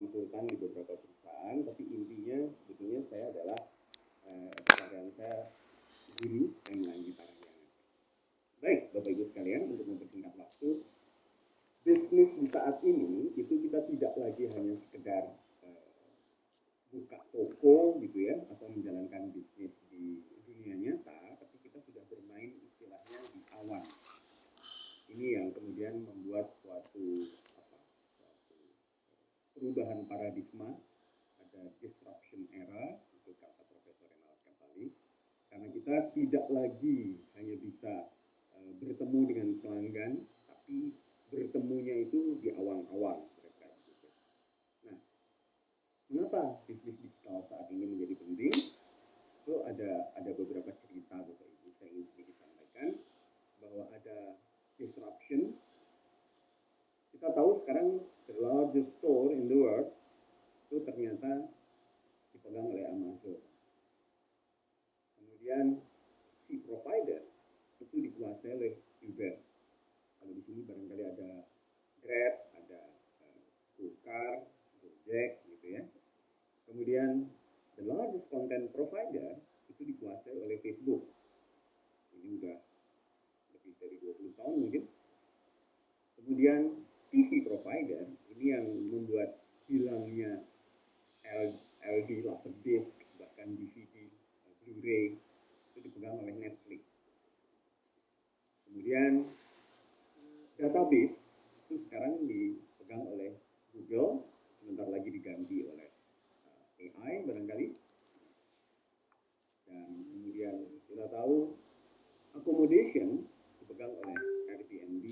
konsultan di beberapa perusahaan, tapi intinya sebetulnya saya adalah pekerjaan saya guru, saya mengaji Parahyangan. Baik, Bapak Ibu sekalian, untuk mempersingkat waktu, bisnis di saat ini itu kita tidak lagi hanya sekedar buka toko gitu ya, atau menjalankan bisnis di dunia nyata, tapi kita sudah bermain istilahnya di awan. Ini yang kemudian membuat suatu perubahan paradigma, ada disruption era, itu kata Profesor Renald Kasali, karena kita tidak lagi hanya bisa bertemu dengan pelanggan, tapi bertemunya itu di awang-awang. Nah, mengapa bisnis digital saat ini menjadi penting? Itu ada beberapa cerita Bapak Ibu, saya ingin sedikit sampaikan bahwa ada disruption. Kita tahu sekarang the largest store in the world itu ternyata dipegang oleh Amazon. Kemudian si provider itu dikuasai oleh Uber. Kalau di sini barangkali ada Grab, ada GoCar, Gojek gitu ya. Kemudian the largest content provider itu dikuasai oleh Facebook. Ini udah lebih dari 20 tahun mungkin. Kemudian TV provider ini yang membuat hilangnya LD, Laserdisc, bahkan DVD, Blu-ray itu dipegang oleh Netflix. Kemudian database itu sekarang dipegang oleh Google, sebentar lagi diganti oleh AI barangkali. Dan kemudian kita tahu accommodation dipegang oleh Airbnb.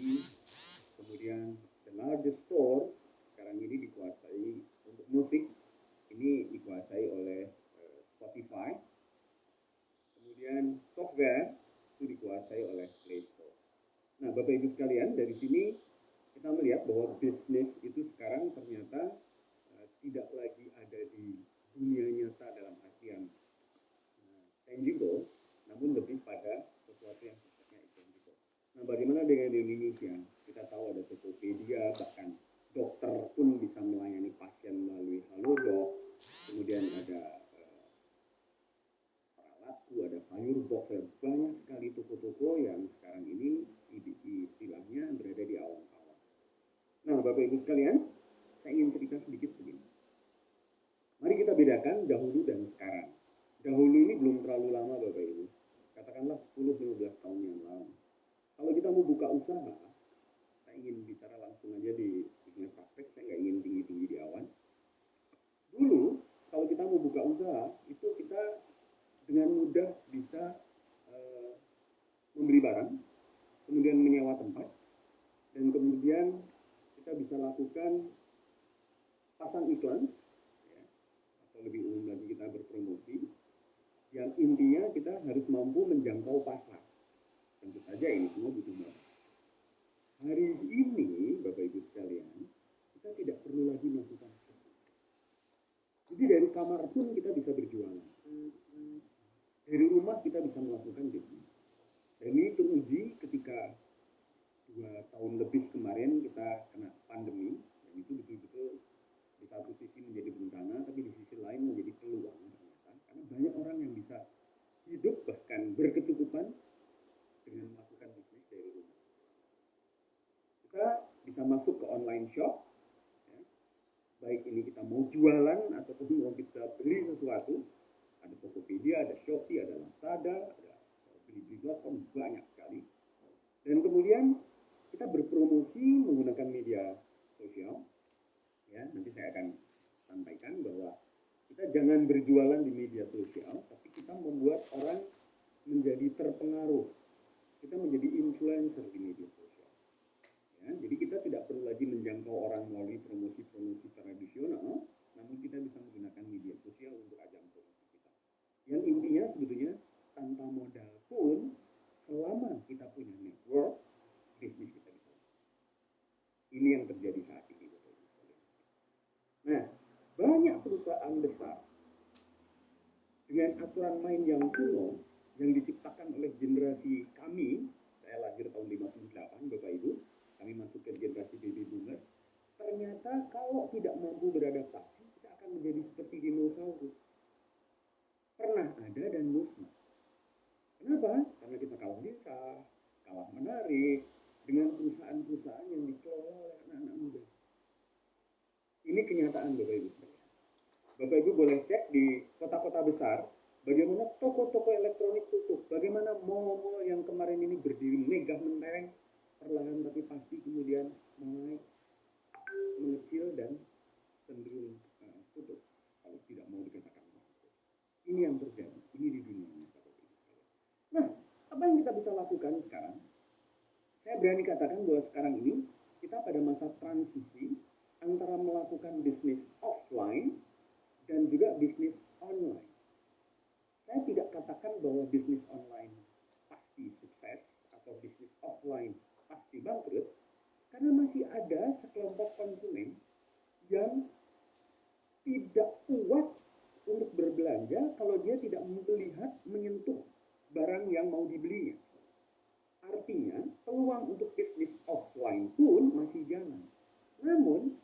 Kemudian the largest store sekarang ini dikuasai untuk musik, ini dikuasai oleh Spotify. Kemudian software itu dikuasai oleh Play Store. Nah, Bapak Ibu sekalian, dari sini kita melihat bahwa bisnis itu sekarang ternyata tidak lagi ada di dunia nyata dalam artian tangible, namun lebih pada sesuatu yang sifatnya intangible. Nah, bagaimana dengan di Indonesia? Kita tahu ada Tokopedia, bahkan dokter pun bisa melayani pasien melalui Halodoc. Kemudian ada Paralaku, ada Sayurbox, ada banyak sekali toko-toko yang sekarang ini istilahnya berada di awang-awang. Nah, Bapak Ibu sekalian, saya ingin cerita sedikit begini. Mari kita bedakan dahulu dan sekarang. Dahulu ini belum terlalu lama Bapak Ibu. Katakanlah 10-15 tahun yang lalu. Kalau kita mau buka usaha, saya ingin bicara langsung aja di dunia praktek, saya nggak ingin tinggi-tinggi di awan. Dulu, kalau kita mau buka usaha, itu kita dengan mudah bisa membeli barang, kemudian menyewa tempat, dan kemudian kita bisa lakukan pasang iklan, ya, atau lebih umum lagi kita berpromosi, yang intinya kita harus mampu menjangkau pasar. Tentu saja ini semua butuh modal. Hari ini, Bapak Ibu sekalian, kita tidak perlu lagi melakukan seperti itu. Jadi dari kamar pun kita bisa berjualan. Dari rumah kita bisa melakukan bisnis. Dan ini teruji ketika 2 tahun lebih kemarin kita kena pandemi, dan itu betul-betul di satu sisi menjadi bencana, tapi di sisi lain menjadi peluang ternyata. Karena banyak orang yang bisa hidup bahkan berkecukupan dengan melakukan bisnis dari rumah. Kita bisa masuk ke online shop, ya. Baik ini kita mau jualan ataupun mau kita beli sesuatu. Ada Tokopedia, ada Shopee, ada Lazada, ada Blibli.com, banyak sekali. Dan kemudian kita berpromosi menggunakan media sosial. Ya, nanti saya akan sampaikan bahwa kita jangan berjualan di media sosial, tapi kita membuat orang menjadi terpengaruh. Kita menjadi influencer di media sosial. Ya, jadi kita tidak perlu lagi menjangkau orang melalui promosi-promosi tradisional, namun kita bisa menggunakan media sosial untuk ajang promosi kita. Yang intinya sebetulnya tanpa modal pun, selama kita punya network, bisnis kita bisa. Ini yang terjadi saat ini, Bapak Ibu sekalian. Nah, banyak perusahaan besar dengan aturan main yang kuno yang diciptakan oleh generasi kami, saya lahir tahun 58, Bapak Ibu, kami masuk ke generasi baby boomers, ternyata kalau tidak mampu beradaptasi, kita akan menjadi seperti dinosaurus. Pernah ada dan musnah. Kenapa? Karena kita kalah lincah, kalah menarik dengan perusahaan-perusahaan yang dikelola oleh anak-anak muda. Ini kenyataan Bapak Ibu sekalian. Bapak Ibu boleh cek di kota-kota besar, bagaimana toko-toko elektronik tutup, bagaimana mall-mall yang kemarin ini berdiri megah mentereng, perlahan tapi pasti kemudian mulai mengecil dan cenderung tutup, kalau tidak mau dikatakan bangkrut. Ini yang terjadi, ini di dunia ini Bapak Ibu sekalian. Nah, apa yang kita bisa lakukan sekarang? Saya berani katakan bahwa sekarang ini kita pada masa transisi antara melakukan bisnis offline dan juga bisnis online. Saya tidak katakan bahwa bisnis online pasti sukses atau bisnis offline pasti bangkrut, karena masih ada sekelompok konsumen yang tidak puas untuk berbelanja kalau dia tidak melihat, menyentuh barang yang mau dibelinya. Artinya, peluang untuk bisnis offline pun masih jalan. Namun,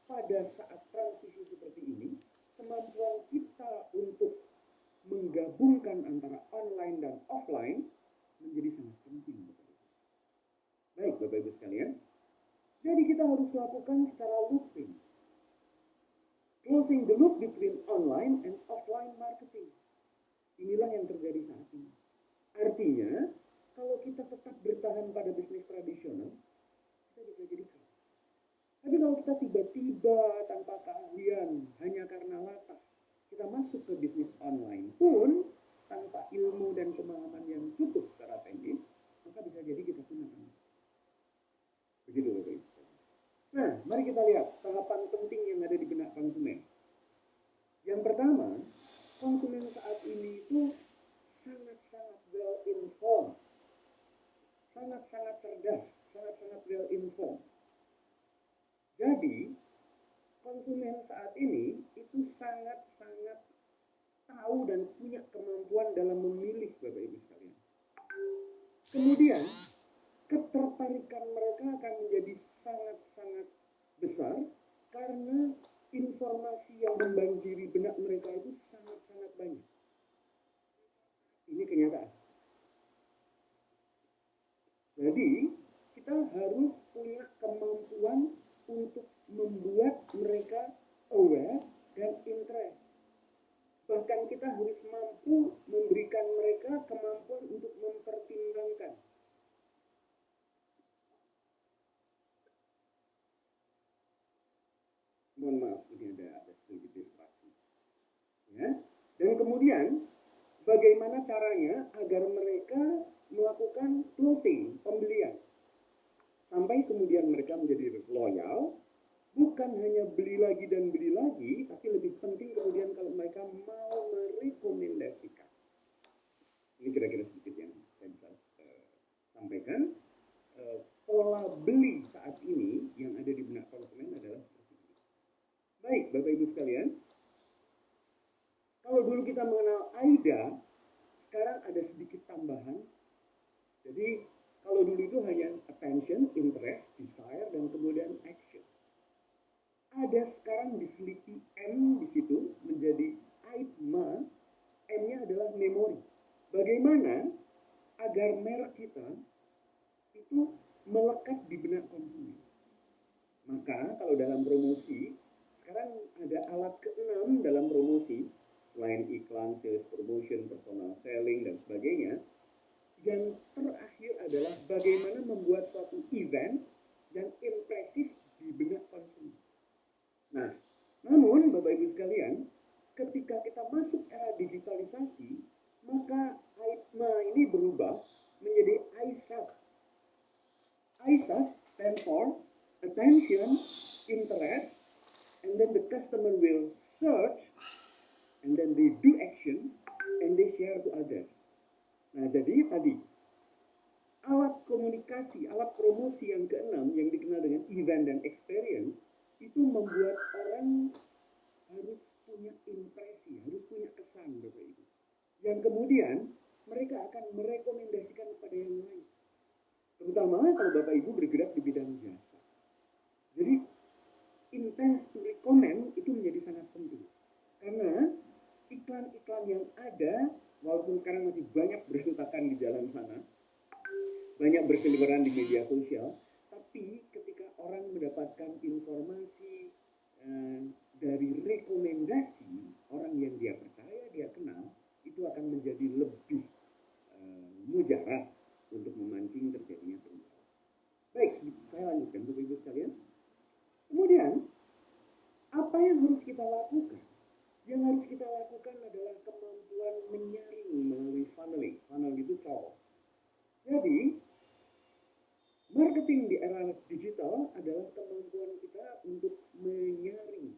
pada saat transisi seperti ini, kemampuan kita untuk menggabungkan antara online dan offline menjadi sangat penting. Baik, Bapak Ibu sekalian. Jadi kita harus lakukan secara looping. Closing the loop between online and offline marketing. Inilah yang terjadi saat ini. Artinya, kalau kita tetap bertahan pada bisnis tradisional, kita bisa jadi kalah. Tapi kalau kita tiba-tiba tanpa keahlian, hanya karena latah, kita masuk ke bisnis online pun tanpa ilmu dan pemahaman yang cukup secara teknis, maka bisa jadi kita pun akan. Begitu Bapak Ibu. Nah, mari kita lihat tahapan penting yang ada di benak konsumen. Yang pertama, konsumen saat ini itu sangat-sangat well informed, sangat-sangat cerdas, sangat-sangat well informed. Jadi, konsumen saat ini itu sangat-sangat tahu dan punya kemampuan dalam memilih, Bapak Ibu sekalian. Kemudian, ketertarikan mereka akan menjadi sangat-sangat besar karena informasi yang membanjiri benak mereka itu sangat-sangat banyak. Ini kenyataan. Jadi, kita harus punya kemampuan untuk membuat mereka aware dan interest. Bahkan kita harus mampu memberikan mereka kemampuan untuk mempertimbangkan. Mohon maaf, ini ada sedikit distraksi. Ya. Dan kemudian, bagaimana caranya agar mereka melakukan closing, pembelian. Sampai kemudian mereka menjadi loyal, bukan hanya beli lagi dan beli lagi, tapi lebih penting kemudian kalau mereka mau merekomendasikan. Ini kira-kira sedikit yang saya bisa sampaikan. Pola beli saat ini yang ada di benak konsumen adalah seperti ini. Baik, Bapak Ibu sekalian. Kalau dulu kita mengenal AIDA, sekarang ada sedikit tambahan. Jadi, kalau dulu itu hanya attention, interest, desire, dan kemudian action. Ada sekarang diselipi M di situ menjadi AIDMA. M-nya adalah memori. Bagaimana agar merek kita itu melekat di benak konsumen. Maka kalau dalam promosi, sekarang ada alat ke-6 dalam promosi, selain iklan, sales promotion, personal selling, dan sebagainya. Yang terakhir adalah bagaimana membuat suatu event yang impresif di benak konsumen. Nah, namun Bapak Ibu sekalian, ketika kita masuk era digitalisasi, maka AIDMA ini berubah menjadi ISAS. ISAS stand for attention, interest, and then the customer will search, and then they do action, and they share to others. Nah, jadi tadi alat komunikasi, alat promosi yang ke-6 yang dikenal dengan event dan experience itu membuat orang harus punya impresi, harus punya kesan, Bapak Ibu. Yang kemudian mereka akan merekomendasikan kepada yang lain. Terutama kalau Bapak Ibu bergerak di bidang jasa. Jadi intens to comment itu menjadi sangat penting. Karena iklan-iklan yang ada, walaupun sekarang masih banyak berantakan di jalan sana, banyak berseliweran di media sosial, tapi ketika orang mendapatkan informasi dari rekomendasi orang yang dia percaya, dia kenal, itu akan menjadi lebih mujarab untuk memancing terjadinya perubahan. Baik, saya lanjutkan Bapak Ibu sekalian. Kemudian, apa yang harus kita lakukan? Yang harus kita lakukan adalah kemampuan menyaring melalui funneling. Funnel itu call. Jadi, marketing di era digital adalah kemampuan kita untuk menyaring,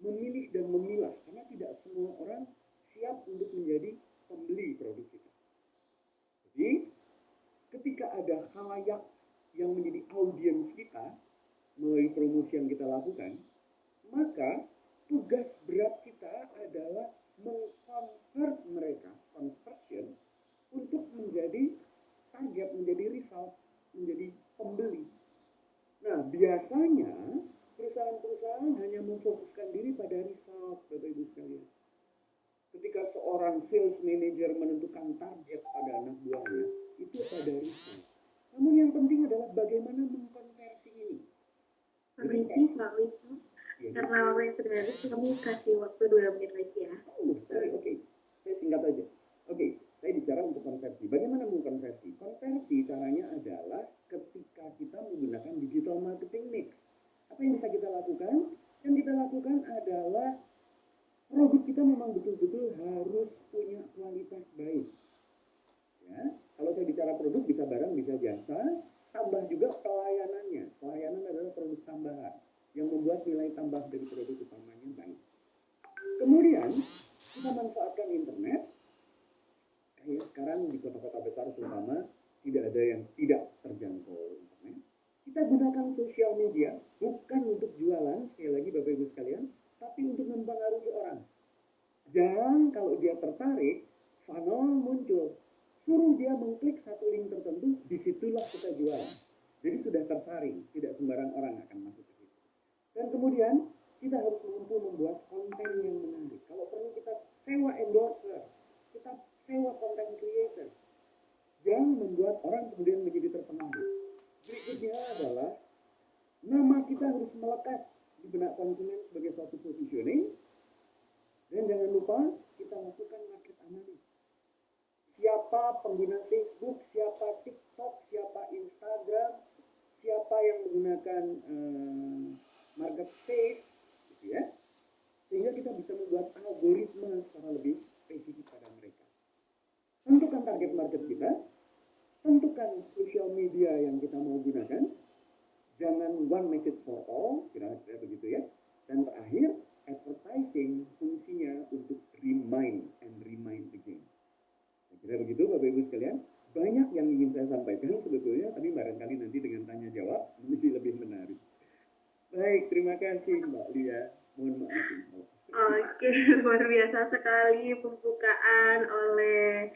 memilih dan memilah. Karena tidak semua orang siap untuk menjadi pembeli produk kita. Jadi, ketika ada khalayak yang menjadi audiens kita melalui promosi yang kita lakukan, maka tugas berat kita adalah mengkonvert mereka, conversion, untuk menjadi target, menjadi result, menjadi pembeli. Nah, biasanya perusahaan-perusahaan hanya memfokuskan diri pada result, Bapak Ibu sekalian. Ketika seorang sales manager menentukan target pada anak buahnya, itu pada result. Namun yang penting adalah bagaimana mengkonversi ini. Permisi Pak Wisnu, karena waktunya sudah habis, kami kasih waktu 2 menit lagi ya. Oh, sorry, oke. Saya singkat aja. Oke, saya bicara untuk konversi. Bagaimana mengkonversi? Konversi caranya adalah ketika kita menggunakan digital marketing mix. Apa yang bisa kita lakukan? Yang kita lakukan adalah produk kita memang betul-betul harus punya kualitas baik. Ya, kalau saya bicara produk bisa barang, bisa jasa, tambah juga pelayanannya. Pelayanan adalah produk tambahan yang membuat nilai tambah dari produk utamanya baik. Kemudian kita manfaatkan internet. Kayak sekarang di kota-kota besar terutama tidak ada yang tidak terjangkau internet. Kita gunakan sosial media bukan untuk jualan, sekali lagi Bapak Ibu sekalian, tapi untuk mempengaruhi orang. Dan kalau dia tertarik, funnel muncul. Suruh dia mengklik satu link tertentu, disitulah kita jualan. Jadi sudah tersaring, tidak sembarang orang akan masuk ke situ. Dan kemudian kita harus mampu membuat konten yang menarik. Kalau perlu kita sewa endorser, kita sewa content creator yang membuat orang kemudian menjadi terpengaruh. Berikutnya adalah nama kita harus melekat di benak konsumen sebagai suatu positioning. Dan jangan lupa kita lakukan market analysis. Siapa pengguna Facebook, siapa TikTok, siapa Instagram, siapa yang menggunakan marketplace, gitu ya. Sehingga kita bisa membuat algoritma secara lebih spesifik pada mereka. Tentukan target market kita, tentukan social media yang kita mau gunakan, jangan one message for all, kira-kira begitu ya. Dan terakhir, advertising fungsinya untuk remind and remind again. Saya kira begitu Bapak Ibu sekalian. Banyak yang ingin saya sampaikan sebetulnya, tapi barangkali nanti dengan tanya jawab mesti lebih menarik. Baik, terima kasih Mbak Lia. Mohon maaf. Oke, luar biasa sekali pembukaan oleh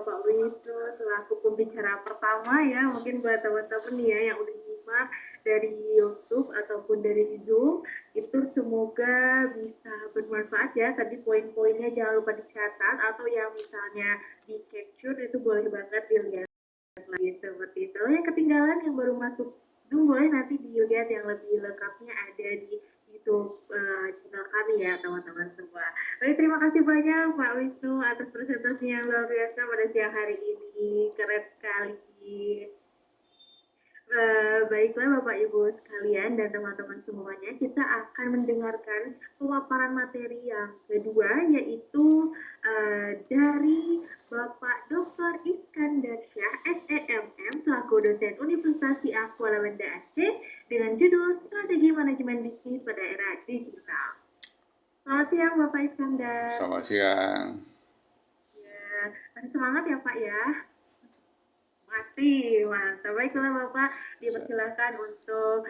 Pak Wisnu selaku pembicara pertama ya. Mungkin buat teman-teman ya yang udah nyimak dari YouTube ataupun dari Zoom, itu semoga bisa bermanfaat ya. Tadi poin-poinnya jangan lupa dicatat, atau yang misalnya di capture itu boleh banget dilihat lagi seperti itu. Yang ketinggalan yang baru masuk Zoom boleh nanti dilihat yang lebih lengkapnya ada di YouTube channel kami ya teman-teman semua. Baik, terima kasih banyak Pak Wisnu atas presentasinya yang luar biasa pada siang hari ini. Keren sekali. Baiklah Bapak Ibu sekalian dan teman-teman semuanya, kita akan mendengarkan pemaparan materi yang kedua, yaitu dari Bapak Dr. Iskandar Syah, SEMM, selaku dosen Universitas Aqua Lawenda Aceh, dengan judul Strategi Manajemen Bisnis pada Era Digital. Selamat siang Bapak Iskandar. Selamat siang. Ya, masih semangat ya Pak ya? Masih, mantap. Baiklah Bapak, dipersilakan untuk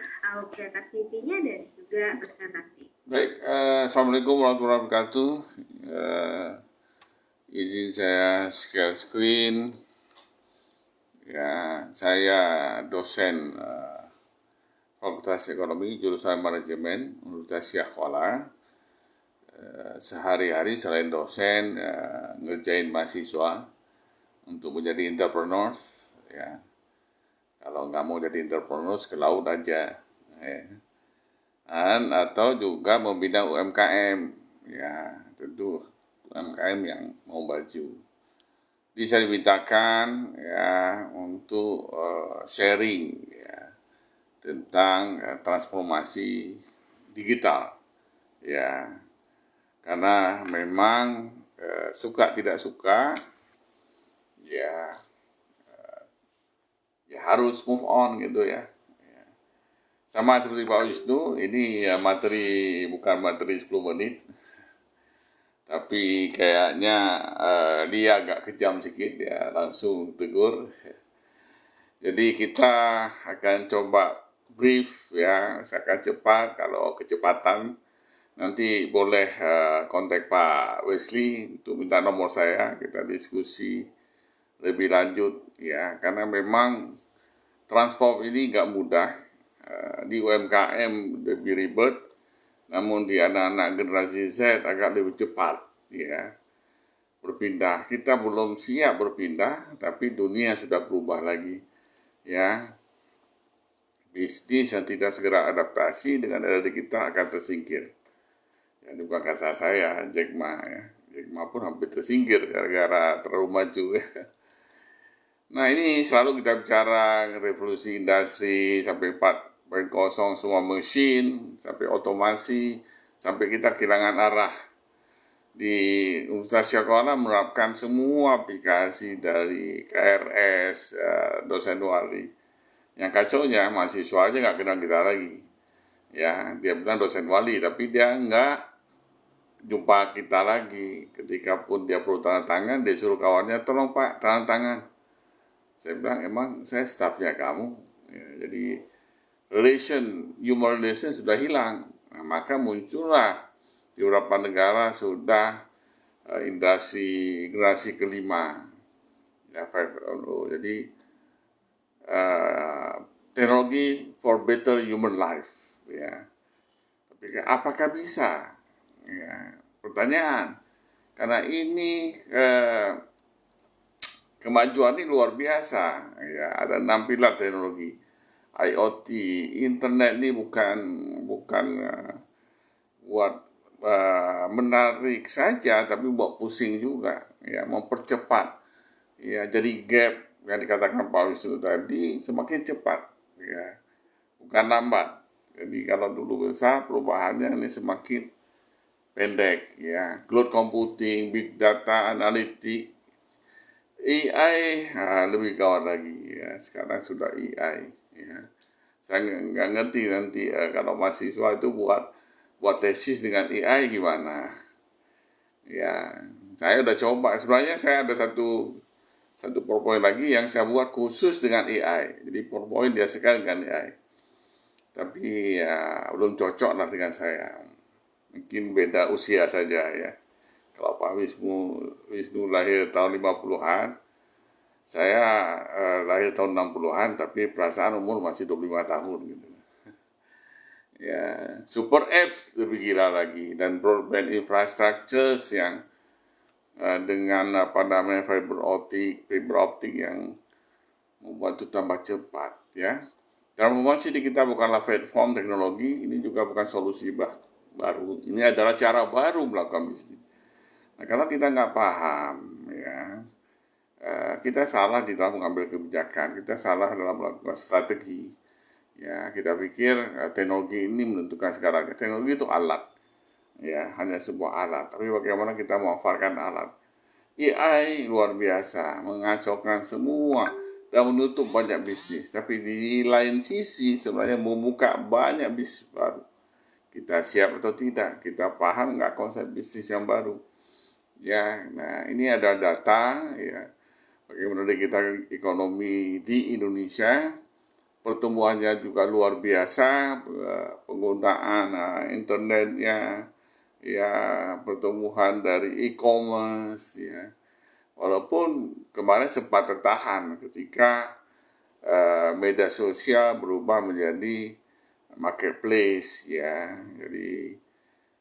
presentasi CV-nya dan juga presentasi. Baik, Assalamualaikum warahmatullahi wabarakatuh. Izin saya share screen. Ya, saya dosen Fakultas Ekonomi jurusan Manajemen Universitas Syahkuala. Sehari-hari selain dosen ngerjain mahasiswa untuk menjadi entrepreneurs, ya. Kalau nggak mau jadi entrepreneurs ke laut aja, ya. Atau juga membina UMKM, ya, tentu UMKM yang mau maju. Bisa dimintakan ya untuk sharing ya tentang transformasi digital, ya, karena memang suka tidak suka ya harus move on gitu ya. Sama seperti Pak Wisnu, ini ya bukan materi 10 menit, tapi kayaknya dia agak kejam sedikit, ya langsung tegur. Jadi kita akan coba brief ya, misalkan cepat. Kalau kecepatan nanti boleh kontak Pak Wesley untuk minta nomor saya, kita diskusi lebih lanjut ya, karena memang transform ini nggak mudah. Di UMKM lebih ribet, namun di anak-anak generasi Z agak lebih cepat ya berpindah. Kita belum siap berpindah, tapi dunia sudah berubah lagi ya. Bisnis yang tidak segera adaptasi dengan era kita akan tersingkir. Ya, ini bukan kata saya, Jack Ma ya. Jack Ma pun hampir tersingkir gara-gara terlalu maju ya. Nah, ini selalu kita bicara revolusi industri sampai 4.0, semua mesin, sampai otomasi, sampai kita kehilangan arah. Di Universitas Syahkuala menerapkan semua aplikasi dari KRS, dosen wali. Yang kacaunya mahasiswa aja nggak kenal kita lagi. Ya, dia bilang dosen wali, tapi dia nggak jumpa kita lagi. Ketika pun dia perlu tanda tangan, dia suruh kawannya, tolong Pak, tanda tangan. Saya bilang, emang saya stafnya kamu. Ya, jadi human relation sudah hilang. Nah, maka muncullah di beberapa negara sudah generasi kelima. Ya, 5.0. Jadi teknologi for better human life. Ya. Tapi apakah bisa? Ya, pertanyaan. Karena ini kemajuan ini luar biasa, ya, ada 6 pilar teknologi. IoT, internet ini bukan buat menarik saja, tapi buat pusing juga, ya, mempercepat. Ya, jadi gap yang dikatakan Pak Wisnu tadi semakin cepat, ya, bukan lambat. Jadi kalau dulu besar, perubahannya ini semakin pendek, ya. Cloud computing, big data, analitik, AI lebih gawat lagi ya. Sekarang sudah AI ya. Saya nggak ngerti nanti kalau mahasiswa itu buat tesis dengan AI gimana ya. Saya udah coba, sebenarnya saya ada satu PowerPoint lagi yang saya buat khusus dengan AI. Jadi PowerPoint dia sekarang dengan AI, tapi ya belum cocok lah dengan saya. Mungkin beda usia saja ya. Kalau Pak Wisnu lahir tahun 50-an, saya lahir tahun 60-an, tapi perasaan umur masih 25 tahun gitu. Ya, super apps lebih gila lagi, dan broadband infrastructures yang dengan fiber optik yang membuat itu tambah cepat ya. Transformasi di kita bukanlah platform teknologi, ini juga bukan solusi baru. Ini adalah cara baru melakukan bisnis. Nah, kalau kita nggak paham, ya, kita salah di dalam mengambil kebijakan, kita salah dalam melakukan strategi. Ya, kita pikir teknologi ini menentukan segalanya. Teknologi itu alat, ya, hanya sebuah alat. Tapi bagaimana kita memanfaatkan alat? AI luar biasa, mengacaukan semua dan menutup banyak bisnis. Tapi di lain sisi sebenarnya membuka banyak bisnis baru. Kita siap atau tidak? Kita paham nggak konsep bisnis yang baru? Ya, nah ini ada data ya, bagaimana kita ekonomi di Indonesia, pertumbuhannya juga luar biasa, penggunaan internetnya, ya, pertumbuhan dari e-commerce ya, walaupun kemarin sempat tertahan ketika media sosial berubah menjadi marketplace ya. Jadi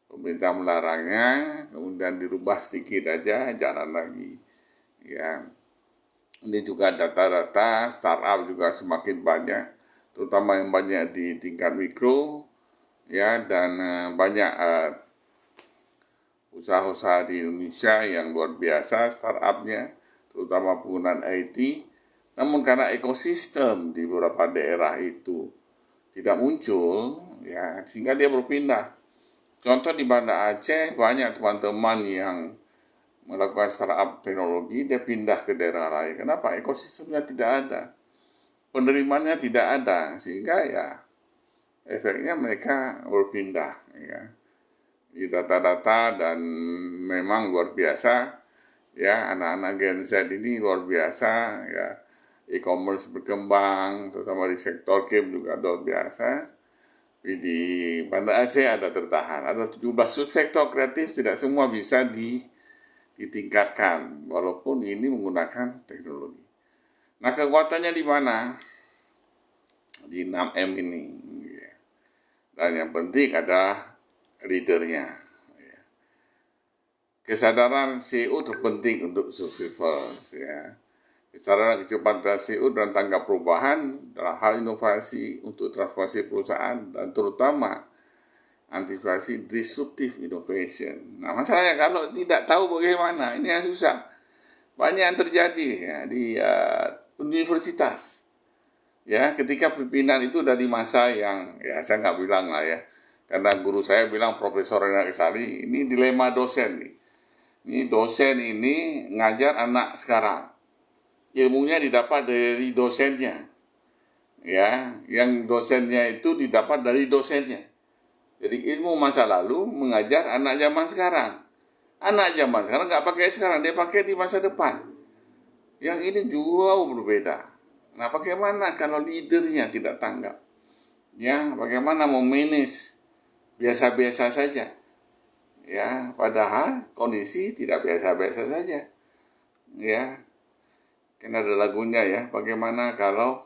pemerintah melarangnya, kemudian dirubah sedikit aja, jalan lagi. Ya, ini juga data-data startup juga semakin banyak, terutama yang banyak di tingkat mikro, ya, dan banyak usaha-usaha di Indonesia yang luar biasa startupnya, terutama penggunaan IT. Namun karena ekosistem di beberapa daerah itu tidak muncul, ya, sehingga dia berpindah. Contoh di Banda Aceh banyak teman-teman yang melakukan startup teknologi, dia pindah ke daerah lain. Kenapa? Ekosistemnya tidak ada, penerimanya tidak ada, sehingga ya efeknya mereka berpindah. Ya. Di data-data dan memang luar biasa, ya anak-anak Gen Z ini luar biasa, ya e-commerce berkembang, terutama di sektor game juga luar biasa. Di Banda Aceh ada tertahan, ada 17 subsektor kreatif, tidak semua bisa ditingkatkan, walaupun ini menggunakan teknologi. Nah, kekuatannya di mana? Di 6M ini. Dan yang penting adalah leadernya. Kesadaran CEO terpenting untuk survival. Ya. Kesadaran kecepatan CEO dan tanggap perubahan dalam hal inovasi untuk transformasi perusahaan dan terutama antisipasi disruptive innovation. Nah, masalahnya kalau tidak tahu bagaimana, ini yang susah. Banyak yang terjadi ya, di universitas. Ya, ketika pimpinan itu dari masa yang, ya saya nggak bilang lah ya, karena guru saya bilang Profesor Rena Kesari, ini dilema dosen nih. Ini dosen ini ngajar anak sekarang. Ilmunya didapat dari dosennya. Ya, yang dosennya itu didapat dari dosennya. Jadi ilmu masa lalu mengajar anak zaman sekarang. Anak zaman sekarang nggak pakai sekarang, dia pakai di masa depan. Yang ini jauh berbeda. Nah, bagaimana kalau leadernya tidak tanggap? Ya, bagaimana memanage biasa-biasa saja? Ya, padahal kondisi tidak biasa-biasa saja. Ya, kan ada lagunya ya, bagaimana kalau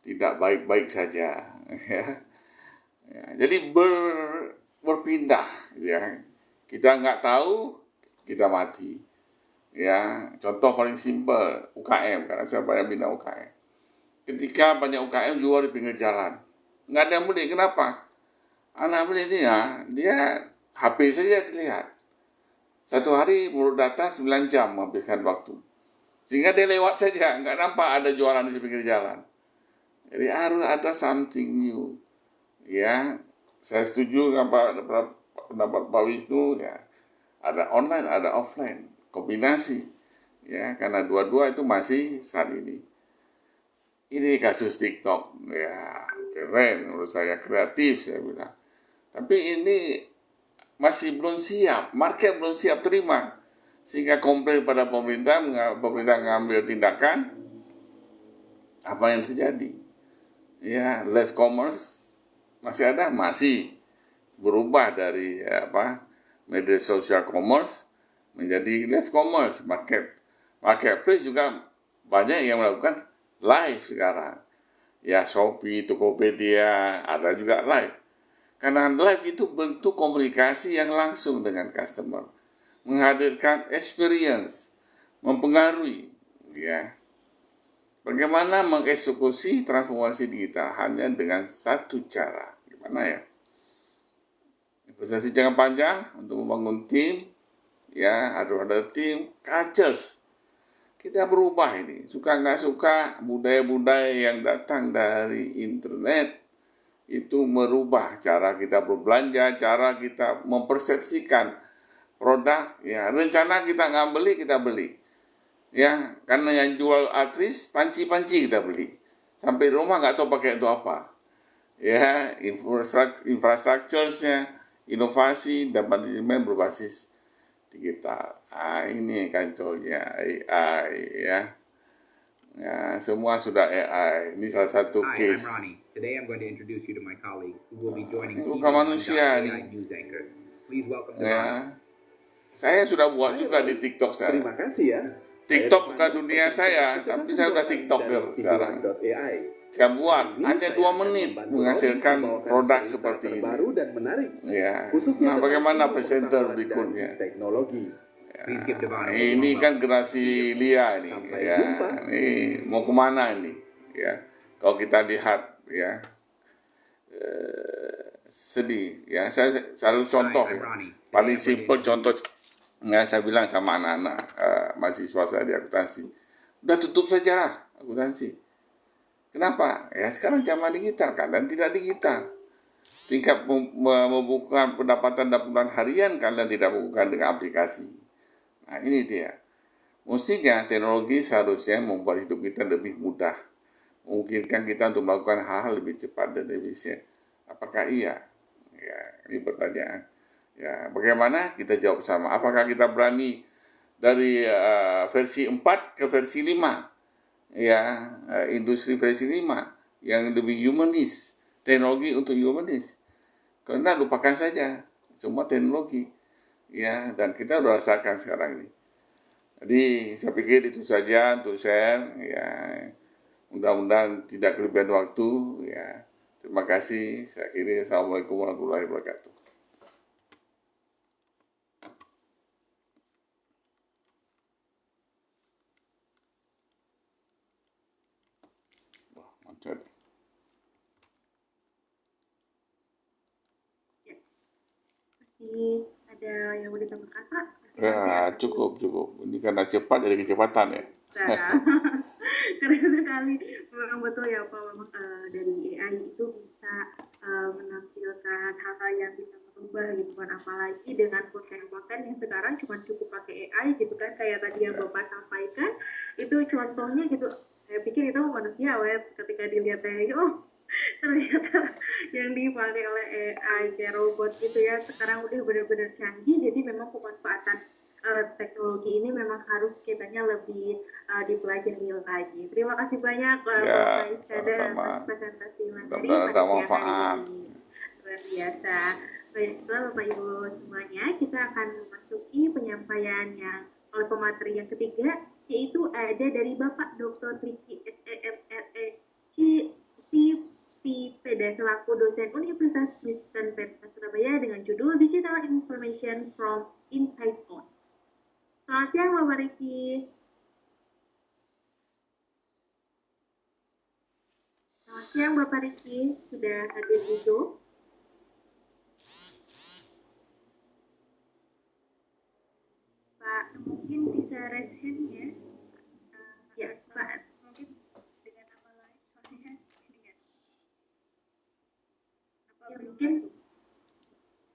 tidak baik-baik saja. Ya, jadi berpindah. Ya, kita nggak tahu, kita mati. Ya, contoh paling simpel UKM, karena saya banyak bina UKM. Ketika banyak UKM jual di pinggir jalan, nggak ada yang beli. Kenapa? Anak beli dia HP saja dilihat. Satu hari menurut data 9 jam menghabiskan waktu. Sehingga dia lewat saja, nggak nampak ada jualan di pinggir jalan. Jadi harus ada something new. Ya, saya setuju dengan pendapat Pak Wisnu, ya. Ada online, ada offline, kombinasi. Ya, karena dua-dua itu masih saat ini. Ini kasus TikTok, ya keren menurut saya, kreatif saya bilang. Tapi ini masih belum siap, market belum siap terima. Sehingga komplain pada pemerintah mengambil tindakan, apa yang terjadi? Ya, live commerce masih ada, masih berubah dari media sosial commerce menjadi live commerce, marketplace juga banyak yang melakukan live sekarang. Ya, Shopee, Tokopedia, ada juga live. Karena live itu bentuk komunikasi yang langsung dengan customer, menghadirkan experience, mempengaruhi, ya. Bagaimana mengeksekusi transformasi digital hanya dengan satu cara. Gimana ya? Investasi jangka panjang untuk membangun tim, ya, ada tim, cultures. Kita berubah ini, suka nggak suka, budaya-budaya yang datang dari internet itu merubah cara kita berbelanja, cara kita mempersepsikan produk, ya, rencana kita nggak beli, kita beli. Ya, karena yang jual artis, panci-panci kita beli. Sampai rumah nggak tahu pakai itu apa. Ya, infrastrukturnya, inovasi, dan manajemen berbasis digital. Ini kanconya AI, ya. Ya, semua sudah AI. Ini salah satu case. Hi, I'm Ronnie. Today I'm going to introduce you to my colleague who will be joining Bukan manusia AI News Anchor. Please welcome to ya. Saya sudah buat juga di TikTok saya. Terima kasih ya. TikTok bukan dunia saya, tapi saya udah TikToker sekarang. Saya buat hanya 2 menit menghasilkan produk seperti ini. dan menarik. Ya. Khususnya Nah, bagaimana tentang presenter ilmu berikutnya? dan teknologi. Please give Devon a warm Ini kan welcome. generasi Lia ini, Sampai ya. jumpa. Ini mau kemana ini? Ya, kalau kita lihat, ya, sedih. Ya, saya selalu contoh, Hi, I'm ya. Ronnie. Paling Today I'm simpel bringing contoh. Ya, saya bilang sama anak-anak mahasiswa saya di akuntansi, udah tutup saja lah akuntansi. Kenapa? Ya sekarang zaman digital kan, dan tidak digital. Tingkat membuka pendapatan bulan harian kalian tidak bukan dengan aplikasi. Nah ini dia. Mestinya teknologi seharusnya membuat hidup kita lebih mudah, memungkinkan kita untuk melakukan hal-hal lebih cepat dan efisien. Apakah iya? Ya, ini pertanyaan. Ya, bagaimana kita jawab sama? Apakah kita berani dari versi 4 ke versi 5? Ya, industri versi 5 yang lebih humanis, teknologi untuk humanis. Karena lupakan saja semua teknologi. Ya, dan kita sudah rasakan sekarang ini. Jadi saya pikir itu saja untuk share. Ya, mudah-mudahan tidak kelebihan waktu. Ya, terima kasih. Saya kira assalamualaikum warahmatullahi wabarakatuh. Wah, macet. Masih ada yang mau ditambahkan, Pak? Ya, cukup. Ini karena cepat jadi kecepatan ya. Nah, keren sekali. Memang betul ya Pak, memang dari AI itu bisa menampilkan hal-hal yang bisa berubah gitu kan, apalagi dengan konten-konten yang sekarang cuma cukup pakai AI gitu kan, kayak tadi yang Bapak sampaikan, itu contohnya gitu, saya pikir itu manusia ya, ketika dilihat AI, oh ternyata yang dipakai oleh AI kayak robot gitu ya, sekarang udah benar-benar canggih, jadi memang pemanfaatan teknologi ini memang harus kitanya lebih dipelajari lagi. Terima kasih banyak Ya, Bapak Iskandar sama-sama. atas presentasi materi Mudah-mudahan ada pada siang manfaat. hari ini. Luar biasa. Baiklah Bapak Ibu semuanya, kita akan memasuki penyampaian yang oleh pemateri yang ketiga, yaitu ada dari Bapak Dr. Triki SEMRE Peda selaku dosen Universitas Kristen Petra Surabaya dengan judul Digital Information from Inside On. Selamat siang Bapak Riki. Selamat siang Bapak Riki, sudah hadir di Zoom. Pak, mungkin bisa raise hand ya. Ya Pak, mungkin dengan apa lain? Soalnya dengan apa ya, mungkin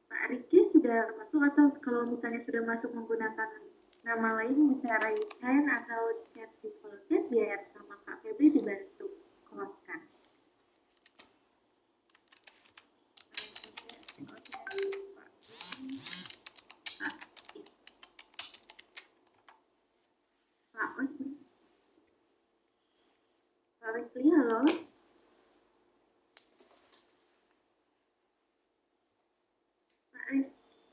Pak Riki sudah masuk, atau kalau misalnya sudah masuk menggunakan nama lain bisa raise hand atau chat di kolom chat biar sama Kak Febri dibantu close-kan. Pak Wisli. Pak Wisli, halo.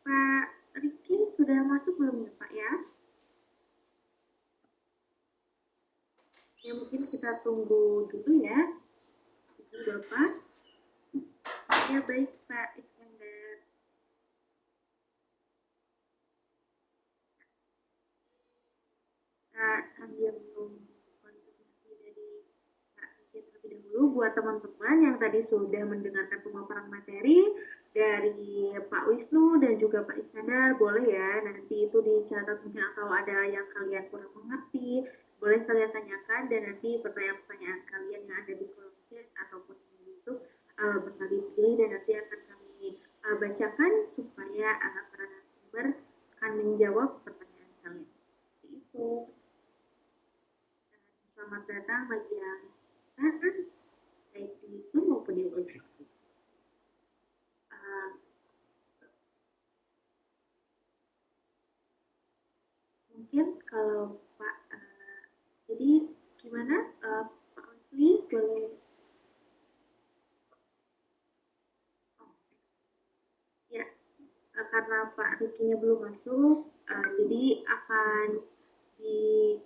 Pak Riki sudah masuk belum ya Pak ya? Ya mungkin kita tunggu dulu ya. Itu Bapak. Ya baik Pak Iskandar. Nah, sambil menunggu konfirmasi dari Pak Riki terlebih dahulu, buat teman-teman yang tadi sudah mendengarkan pemaparan materi dari Pak Wisnu dan juga Pak Iskandar, boleh ya nanti itu dicatat punya, atau ada yang kalian kurang mengerti, boleh kalian tanyakan, dan nanti pertanyaan-pertanyaan kalian yang ada di kolom chat ataupun di YouTube bakal dipilih dan nanti akan kami bacakan supaya para narasumber akan menjawab pertanyaan kalian. Seperti itu. Selamat datang bagi yang datang baik di Zoom maupun di workshop. Mungkin kalau Pak, jadi gimana Pak Wisli boleh? Oh, ya, karena Pak Rikinya belum masuk, jadi akan di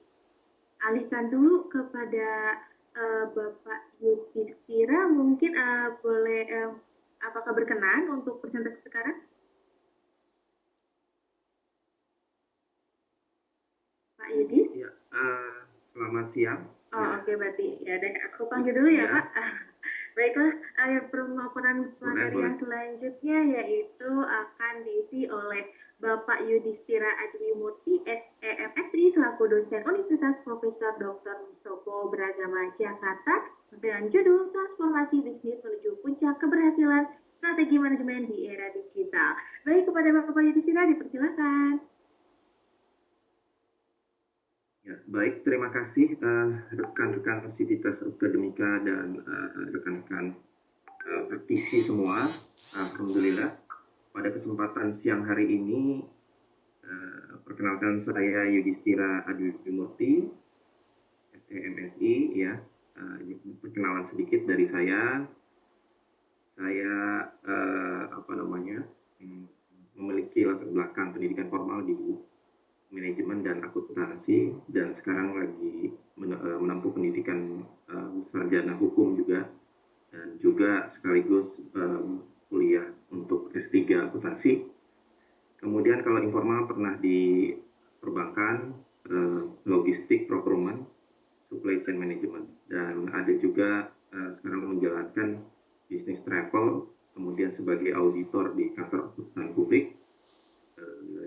alihkan dulu kepada Bapak Yudhistira. Mungkin boleh, apakah berkenan untuk presentasi sekarang? Pak Yudhis? Ya, selamat siang. Oh, oke, berarti ya deh, aku panggil dulu ya, Ya. Pak. Baiklah, pemaparan materi Boleh. yang selanjutnya yaitu akan diisi oleh Bapak Yudhistira Adwimurti, SEMSI, selaku dosen Universitas Profesor Dr. Mustopo Beragama Jakarta, dengan judul Transformasi Bisnis Menuju Puncak Keberhasilan Strategi Manajemen di Era Digital. Baik, kepada Bapak Yudhistira dipersilakan. Ya, baik, terima kasih rekan-rekan Sivitas Akademika dan rekan-rekan praktisi semua. Alhamdulillah, pada kesempatan siang hari ini, perkenalkan saya Yudhistira Adwimurti, SEMSI, ya. Perkenalan sedikit dari saya. Saya memiliki latar belakang pendidikan formal di manajemen dan akuntansi, dan sekarang lagi menempuh pendidikan sarjana hukum juga, dan juga sekaligus kuliah untuk S3 akuntansi. Kemudian kalau informal pernah di perbankan, logistik, procurement, supply chain management, dan ada juga sekarang menjalankan bisnis travel, kemudian sebagai auditor di kantor akuntan publik,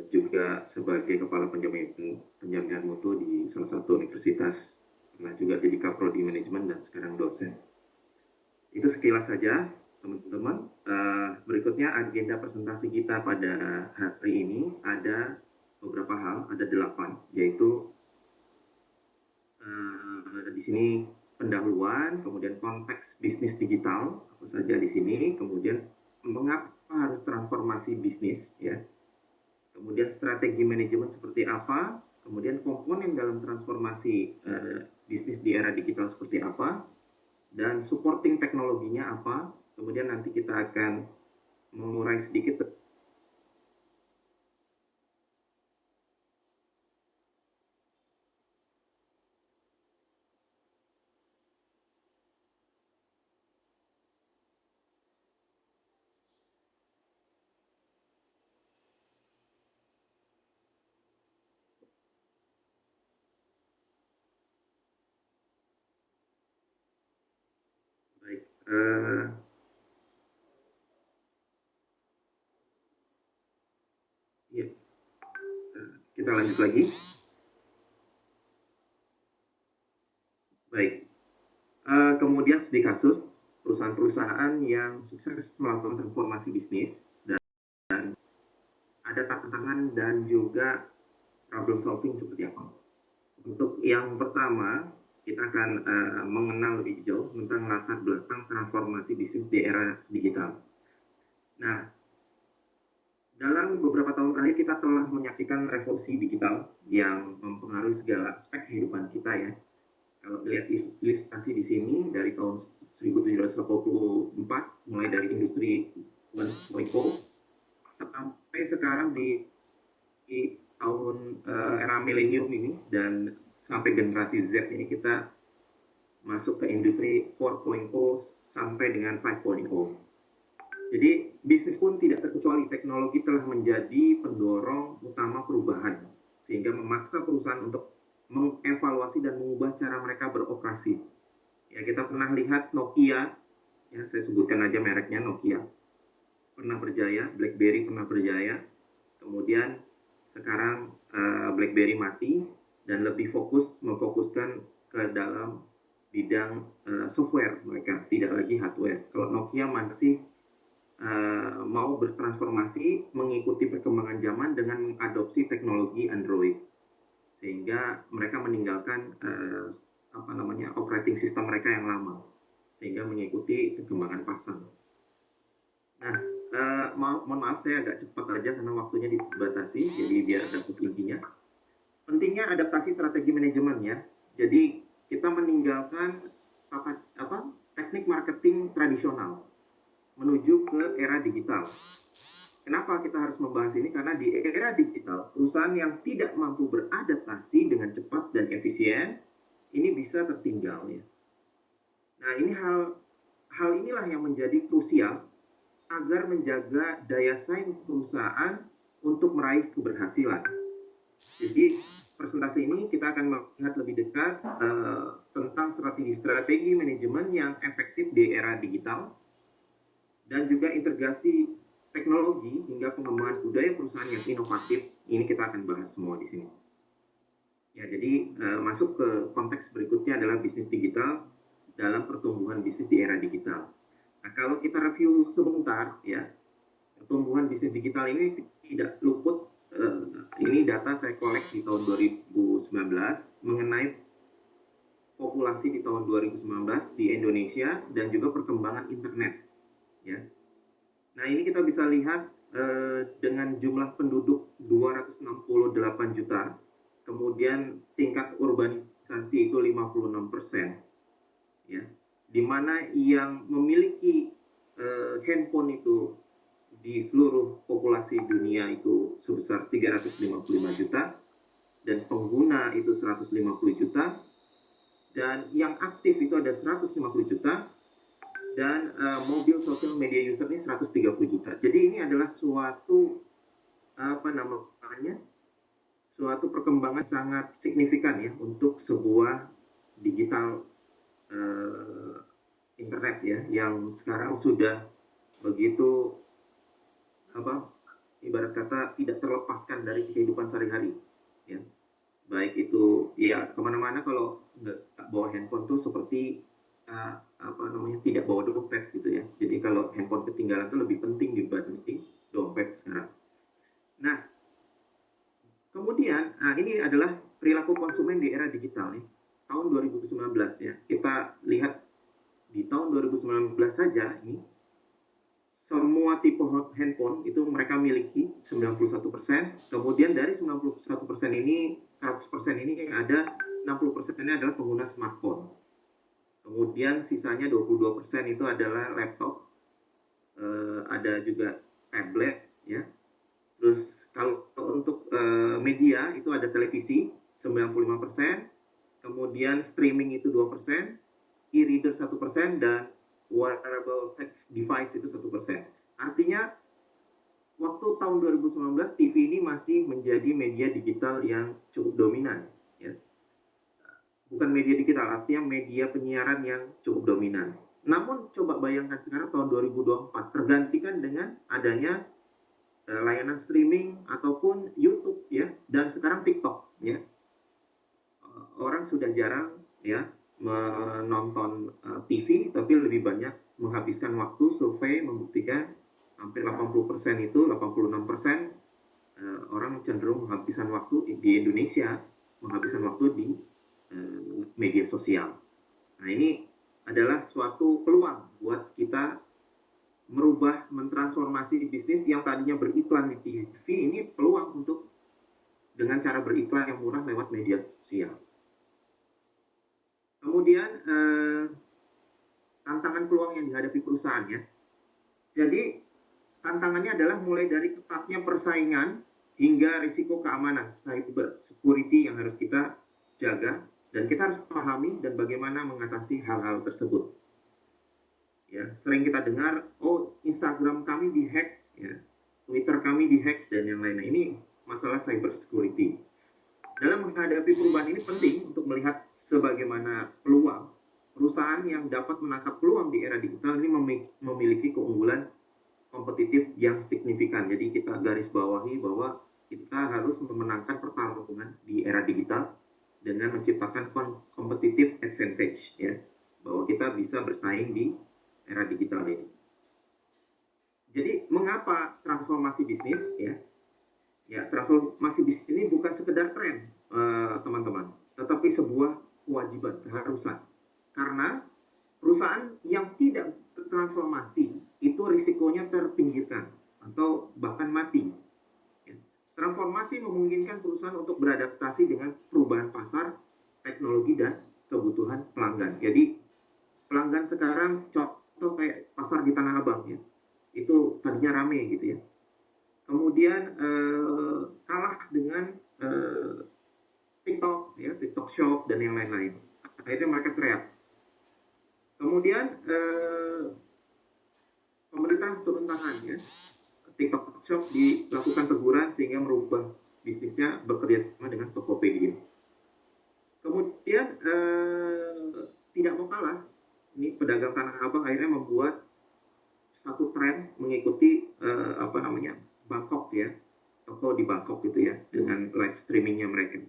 juga sebagai kepala penjaminan mutu di salah satu universitas, pernah juga jadi kaprodi manajemen dan sekarang dosen. Itu sekilas saja, teman-teman. Berikutnya agenda presentasi kita pada hari ini ada beberapa hal, ada 8, yaitu di sini pendahuluan, kemudian konteks bisnis digital apa saja di sini, kemudian mengapa harus transformasi bisnis, ya. Kemudian strategi manajemen seperti apa, kemudian komponen dalam transformasi bisnis di era digital seperti apa, dan supporting teknologinya apa. Kemudian nanti kita akan mengurai sedikit baik. Ya. Kita lanjut lagi. Baik. Kemudian studi kasus perusahaan-perusahaan yang sukses melakukan transformasi bisnis dan ada tantangan dan juga problem solving seperti apa. Untuk yang pertama, kita akan mengenal lebih jauh tentang latar belakang transformasi bisnis di era digital. Nah, dalam beberapa tahun terakhir kita telah menyaksikan revolusi digital yang mempengaruhi segala aspek kehidupan kita, ya. Kalau lihat ilustrasi di sini dari tahun 1984, mulai dari industri 1.0 sampai sekarang di tahun era milenium ini, dan sampai generasi Z ini kita masuk ke industri 4.0 sampai dengan 5.0. Jadi bisnis pun tidak terkecuali, teknologi telah menjadi pendorong utama perubahan, sehingga memaksa perusahaan untuk mengevaluasi dan mengubah cara mereka beroperasi. Ya, kita pernah lihat Nokia, ya saya sebutkan aja mereknya, Nokia pernah berjaya, BlackBerry pernah berjaya, kemudian sekarang BlackBerry mati dan lebih memfokuskan ke dalam bidang software mereka, tidak lagi hardware. Kalau Nokia masih mau bertransformasi mengikuti perkembangan zaman dengan mengadopsi teknologi Android, sehingga mereka meninggalkan operating system mereka yang lama, sehingga mengikuti perkembangan pasar. Nah, mohon maaf saya agak cepat aja karena waktunya dibatasi, jadi biar dapat intinya. Pentingnya adaptasi strategi manajemen, ya. Jadi kita meninggalkan teknik marketing tradisional menuju ke era digital. Kenapa kita harus membahas ini? Karena di era digital, perusahaan yang tidak mampu beradaptasi dengan cepat dan efisien ini bisa tertinggal ya. Nah, ini hal inilah yang menjadi krusial agar menjaga daya saing perusahaan untuk meraih keberhasilan. Jadi presentasi ini kita akan melihat lebih dekat tentang strategi manajemen yang efektif di era digital dan juga integrasi teknologi hingga pengembangan budaya perusahaan yang inovatif. Ini kita akan bahas semua di sini. Ya, jadi masuk ke konteks berikutnya adalah bisnis digital dalam pertumbuhan bisnis di era digital. Nah, kalau kita review sebentar ya, pertumbuhan bisnis digital ini tidak luput, ini data saya kolek di tahun 2019 mengenai populasi di tahun 2019 di Indonesia dan juga perkembangan internet ya. Nah, ini kita bisa lihat dengan jumlah penduduk 268 juta, kemudian tingkat urbanisasi itu 56%, ya, di mana yang memiliki handphone itu di seluruh populasi dunia itu sebesar 355 juta, dan pengguna itu 150 juta, dan yang aktif itu ada 150 juta, dan mobil sosial media user ini 130 juta. Jadi ini adalah suatu suatu perkembangan sangat signifikan ya untuk sebuah digital internet ya, yang sekarang sudah begitu ibarat kata tidak terlepaskan dari kehidupan sehari-hari ya. Baik itu ya kemana-mana kalau nggak bawa handphone tuh seperti tidak bawa dompet gitu ya. Jadi kalau handphone ketinggalan tuh lebih penting dibanding dompet sekarang. Nah, kemudian ini adalah perilaku konsumen di era digital nih, tahun 2019 ya. Kita lihat di tahun 2019 saja ini semua tipe handphone itu mereka miliki 91%. Kemudian dari 91% ini 100% ini ada 60% ini adalah pengguna smartphone. Kemudian sisanya 22% itu adalah laptop, ada juga tablet ya. Terus kalau untuk media itu ada televisi 95%, kemudian streaming itu 2%, e-reader 1%, dan wearable tech device itu 1%. Artinya waktu tahun 2019 TV ini masih menjadi media digital yang cukup dominan ya. Bukan media digital, artinya media penyiaran yang cukup dominan. Namun coba bayangkan sekarang tahun 2024 tergantikan dengan adanya layanan streaming ataupun YouTube ya, dan sekarang TikTok ya. Orang sudah jarang ya menonton TV, tapi lebih banyak menghabiskan waktu. Survei membuktikan hampir 80% itu 86% orang cenderung menghabiskan waktu di Indonesia, menghabiskan waktu di media sosial. Nah, ini adalah suatu peluang buat kita merubah, mentransformasi bisnis yang tadinya beriklan di TV, ini peluang untuk dengan cara beriklan yang murah lewat media sosial. Kemudian tantangan peluang yang dihadapi perusahaan ya. Jadi tantangannya adalah mulai dari ketatnya persaingan hingga risiko keamanan cyber security yang harus kita jaga, dan kita harus pahami dan bagaimana mengatasi hal-hal tersebut. Ya, sering kita dengar, Instagram kami dihack, ya, Twitter kami dihack, dan yang lainnya. Ini masalah cyber security. Dalam menghadapi perubahan ini penting untuk melihat sebagaimana peluang. Perusahaan yang dapat menangkap peluang di era digital ini memiliki keunggulan kompetitif yang signifikan. Jadi kita garis bawahi bahwa kita harus memenangkan pertarungan di era digital dengan menciptakan competitive advantage ya, bahwa kita bisa bersaing di era digital ini. Jadi mengapa transformasi bisnis ya? Ya, transformasi bisnis ini bukan sekedar tren, teman-teman, tetapi sebuah kewajiban, keharusan. Karena perusahaan yang tidak bertransformasi itu risikonya terpinggirkan atau bahkan mati. Ya. Transformasi memungkinkan perusahaan untuk beradaptasi dengan perubahan pasar, teknologi, dan kebutuhan pelanggan. Jadi pelanggan sekarang contoh kayak pasar di Tanah Abang ya, itu tadinya rame gitu ya. Kemudian kalah dengan TikTok ya, TikTok Shop dan yang lain-lain. akhirnya mereka teriak. Kemudian pemerintah turun tangan ya. TikTok Shop dilakukan teguran sehingga merubah bisnisnya bekerja sama dengan Tokopedia. Kemudian tidak mau kalah, ini pedagang Tanah Abang akhirnya membuat satu tren mengikuti Bangkok ya, toko di Bangkok gitu ya, dengan live streamingnya mereka,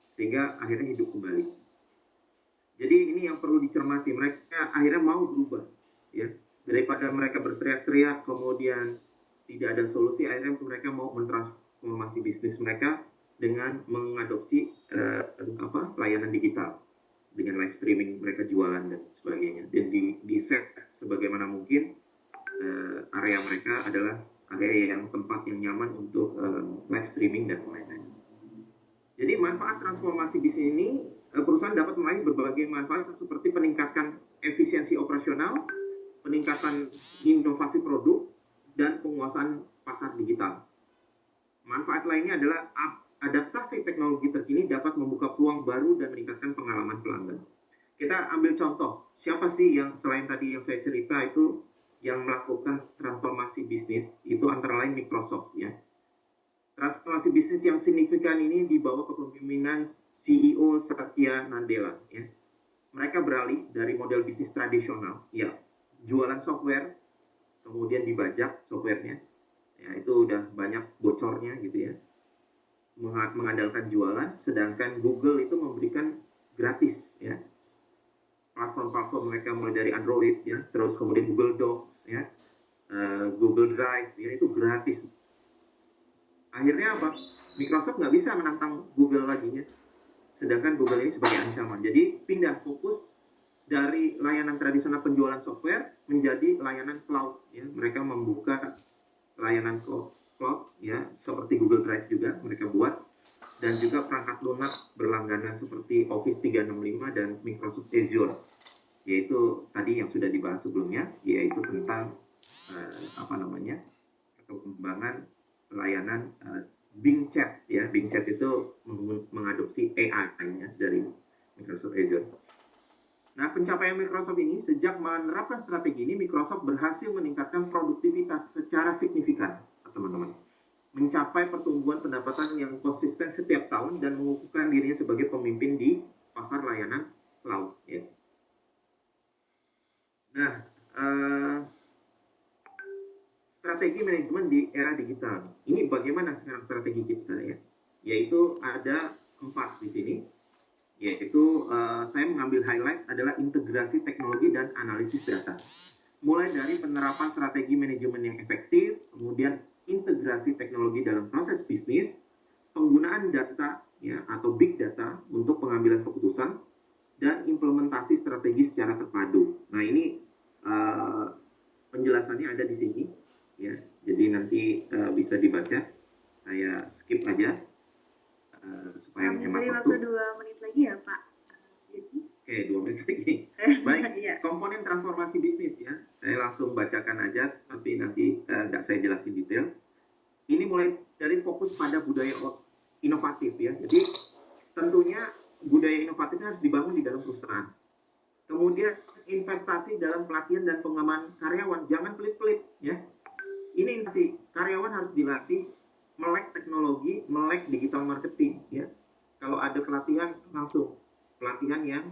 sehingga akhirnya hidup kembali. Jadi ini yang perlu dicermati, mereka akhirnya mau berubah ya, daripada mereka berteriak-teriak kemudian tidak ada solusi, akhirnya mereka mau mentransformasi bisnis mereka dengan mengadopsi layanan digital dengan live streaming, mereka jualan dan sebagainya, dan di set sebagaimana mungkin area mereka adalah area yang tempat yang nyaman untuk live streaming dan lain-lain. Jadi manfaat transformasi bisnis ini, perusahaan dapat meraih berbagai manfaat seperti peningkatan efisiensi operasional, peningkatan inovasi produk, dan penguasaan pasar digital. Manfaat lainnya adalah adaptasi teknologi terkini dapat membuka peluang baru dan meningkatkan pengalaman pelanggan. Kita ambil contoh, siapa sih yang selain tadi yang saya cerita itu yang melakukan transformasi bisnis, itu antara lain Microsoft ya. Transformasi bisnis yang signifikan ini dibawa kepemimpinan CEO Satya Nadella ya. Mereka beralih dari model bisnis tradisional ya, jualan software kemudian dibajak softwarenya. Ya, itu udah banyak bocornya gitu ya. Mengandalkan jualan, sedangkan Google itu memberikan gratis ya. Platform-platform mereka mulai dari Android ya, terus kemudian Google Docs ya, Google Drive ya, itu gratis. Akhirnya apa? Microsoft nggak bisa menantang Google lagi ya, sedangkan Google ini sebagai ancaman. Jadi pindah fokus dari layanan tradisional penjualan software menjadi layanan cloud ya. Mereka membuka layanan cloud ya, seperti Google Drive juga mereka buat, dan juga perangkat lunak berlangganan seperti Office 365 dan Microsoft Azure, yaitu tadi yang sudah dibahas sebelumnya, yaitu tentang perkembangan layanan Bing Chat ya. Bing Chat itu mengadopsi AI ya, dari Microsoft Azure. Nah, pencapaian Microsoft ini, sejak menerapkan strategi ini, Microsoft berhasil meningkatkan produktivitas secara signifikan, teman-teman. Mencapai pertumbuhan pendapatan yang konsisten setiap tahun dan mengukuhkan dirinya sebagai pemimpin di pasar layanan cloud ya. Nah, strategi manajemen di era digital. Ini bagaimana sekarang strategi kita ya? Yaitu ada 4 di sini. Yaitu saya mengambil highlight adalah integrasi teknologi dan analisis data. Mulai dari penerapan strategi manajemen yang efektif, kemudian integrasi teknologi dalam proses bisnis, penggunaan data ya, atau big data untuk pengambilan keputusan, dan implementasi strategi secara terpadu. Nah, ini penjelasannya ada di sini ya. Jadi nanti bisa dibaca. Saya skip aja supaya menghemat waktu. Waktu 2 menit lagi ya, Pak. Oke, 2 menit lagi. Baik, komponen transformasi bisnis ya. Saya langsung bacakan aja, tapi nanti nggak saya jelasin detail. Ini mulai dari fokus pada budaya inovatif ya. Jadi tentunya budaya inovatif harus dibangun di dalam perusahaan. Kemudian investasi dalam pelatihan dan pengembangan karyawan, jangan pelit-pelit ya. Ini investasi, karyawan harus dilatih melek teknologi, melek digital marketing ya. Kalau ada pelatihan, langsung pelatihan yang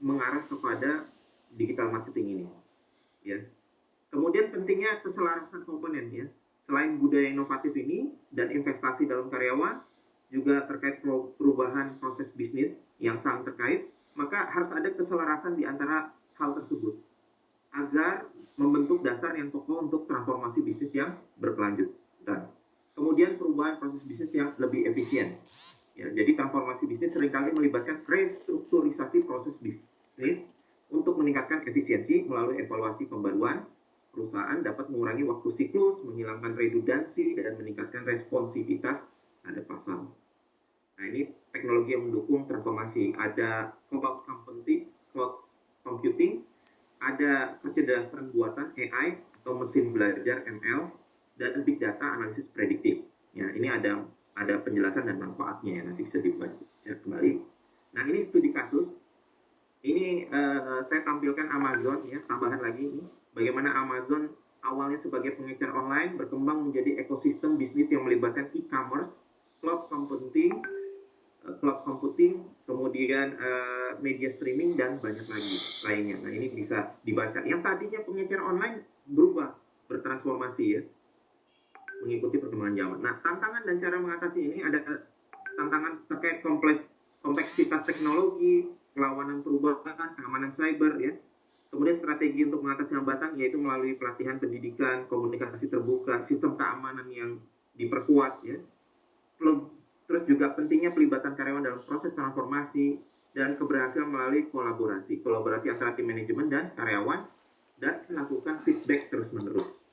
mengarah kepada digital marketing ini ya. Kemudian pentingnya keselarasan komponen ya. Selain budaya inovatif ini dan investasi dalam karyawan, juga terkait perubahan proses bisnis yang saling terkait, maka harus ada keselarasan di antara hal tersebut agar membentuk dasar yang kokoh untuk transformasi bisnis yang berkelanjutan. Kemudian perubahan proses bisnis yang lebih efisien. Ya, jadi transformasi bisnis seringkali melibatkan restrukturisasi proses bisnis untuk meningkatkan efisiensi melalui evaluasi pembaruan. Perusahaan dapat mengurangi waktu siklus, menghilangkan redundansi, dan meningkatkan responsivitas terhadap pasar. Nah, ini teknologi yang mendukung transformasi. Ada cloud computing, ada kecerdasan buatan AI atau mesin belajar ML, dan big data analisis prediktif. Ya, ini ada penjelasan dan manfaatnya ya, nanti bisa dibaca kembali. Nah, ini studi kasus. Ini saya tampilkan Amazon ya, tambahan lagi ini. Bagaimana Amazon awalnya sebagai pengecer online berkembang menjadi ekosistem bisnis yang melibatkan e-commerce, cloud computing, kemudian media streaming dan banyak lagi lainnya. Nah, ini bisa dibaca. Yang tadinya pengecer online berubah, bertransformasi ya, mengikuti perkembangan zaman. Nah, tantangan dan cara mengatasi ini ada tantangan terkait kompleksitas teknologi, perlawanan perubahan, keamanan cyber ya. Kemudian strategi untuk mengatasi hambatan yaitu melalui pelatihan pendidikan, komunikasi terbuka, sistem keamanan yang diperkuat ya. Terus juga pentingnya pelibatan karyawan dalam proses transformasi dan keberhasilan melalui kolaborasi antara tim manajemen dan karyawan dan melakukan feedback terus-menerus.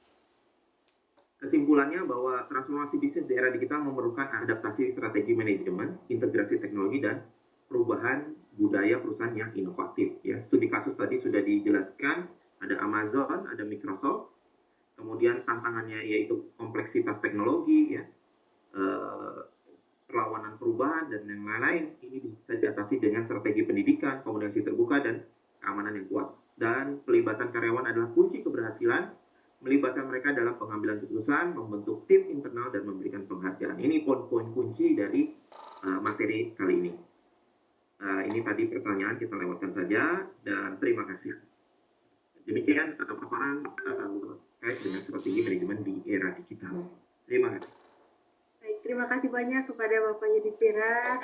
Kesimpulannya bahwa transformasi bisnis di era digital memerlukan adaptasi strategi manajemen, integrasi teknologi, dan perubahan budaya perusahaan yang inovatif. Ya, studi kasus tadi sudah dijelaskan, ada Amazon, ada Microsoft, kemudian tantangannya yaitu kompleksitas teknologi, ya, perlawanan perubahan, dan yang lain-lain. Ini bisa diatasi dengan strategi pendidikan, komunikasi terbuka, dan keamanan yang kuat. Dan pelibatan karyawan adalah kunci keberhasilan, melibatkan mereka dalam pengambilan keputusan, membentuk tim internal, dan memberikan penghargaan. Ini poin-poin kunci dari materi kali ini. Ini tadi pertanyaan, kita lewatkan saja, dan terima kasih. Demikian paparan terkait dengan strategi manajemen di era digital. Terima kasih. Baik, terima kasih banyak kepada Bapak Yudhistira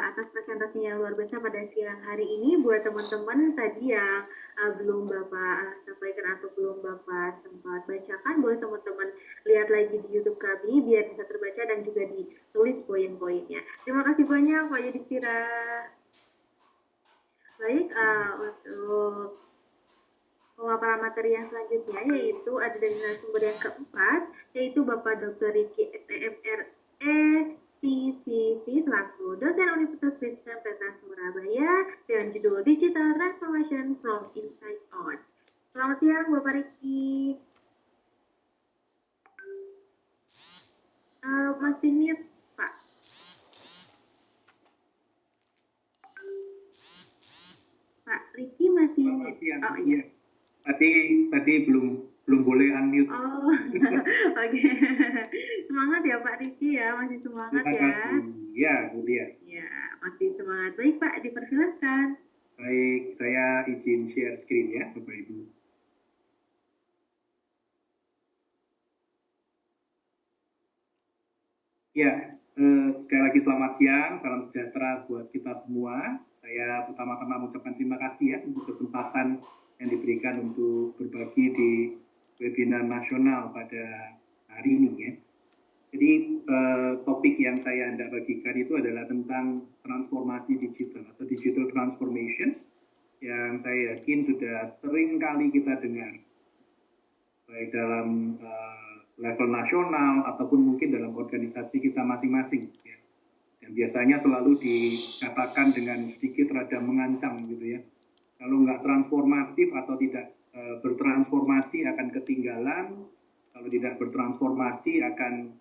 atas presentasinya yang luar biasa pada siang hari ini. Buat teman-teman tadi yang belum Bapak sampaikan atau belum Bapak sempat bacakan, boleh teman-teman lihat lagi di YouTube kami biar bisa terbaca dan juga ditulis poin-poinnya. Terima kasih banyak Pak Yudhistira. Baik, untuk pemaparan materi yang selanjutnya yaitu ada dari narasumber yang keempat, yaitu Bapak Dr. Ricky STMRE PVV selaku dosen Universitas Kristen Petra Surabaya dengan judul Digital Transformation from Inside Out. Selamat siang Bapak Ricky. Masih mute Pak. Pak Ricky masih mute. Oh iya. Tadi belum boleh unmute. Oh, oke. Semangat ya Pak Ricky ya, masih semangat Terima kasih. Ya, Budia. Ya, masih semangat. Baik Pak, dipersilakan. Baik, saya izin share screen ya, Bapak Ibu. Ya, sekali lagi selamat siang, salam sejahtera buat kita semua. Saya pertama-tama mengucapkan terima kasih ya untuk kesempatan yang diberikan untuk berbagi di webinar nasional pada hari ini ya. Jadi topik yang saya hendak bagikan itu adalah tentang transformasi digital atau digital transformation yang saya yakin sudah sering kali kita dengar baik dalam level nasional ataupun mungkin dalam organisasi kita masing-masing ya. Dan biasanya selalu dikatakan dengan sedikit rada mengancam gitu ya. Kalau nggak transformatif atau tidak bertransformasi akan ketinggalan, kalau tidak bertransformasi akan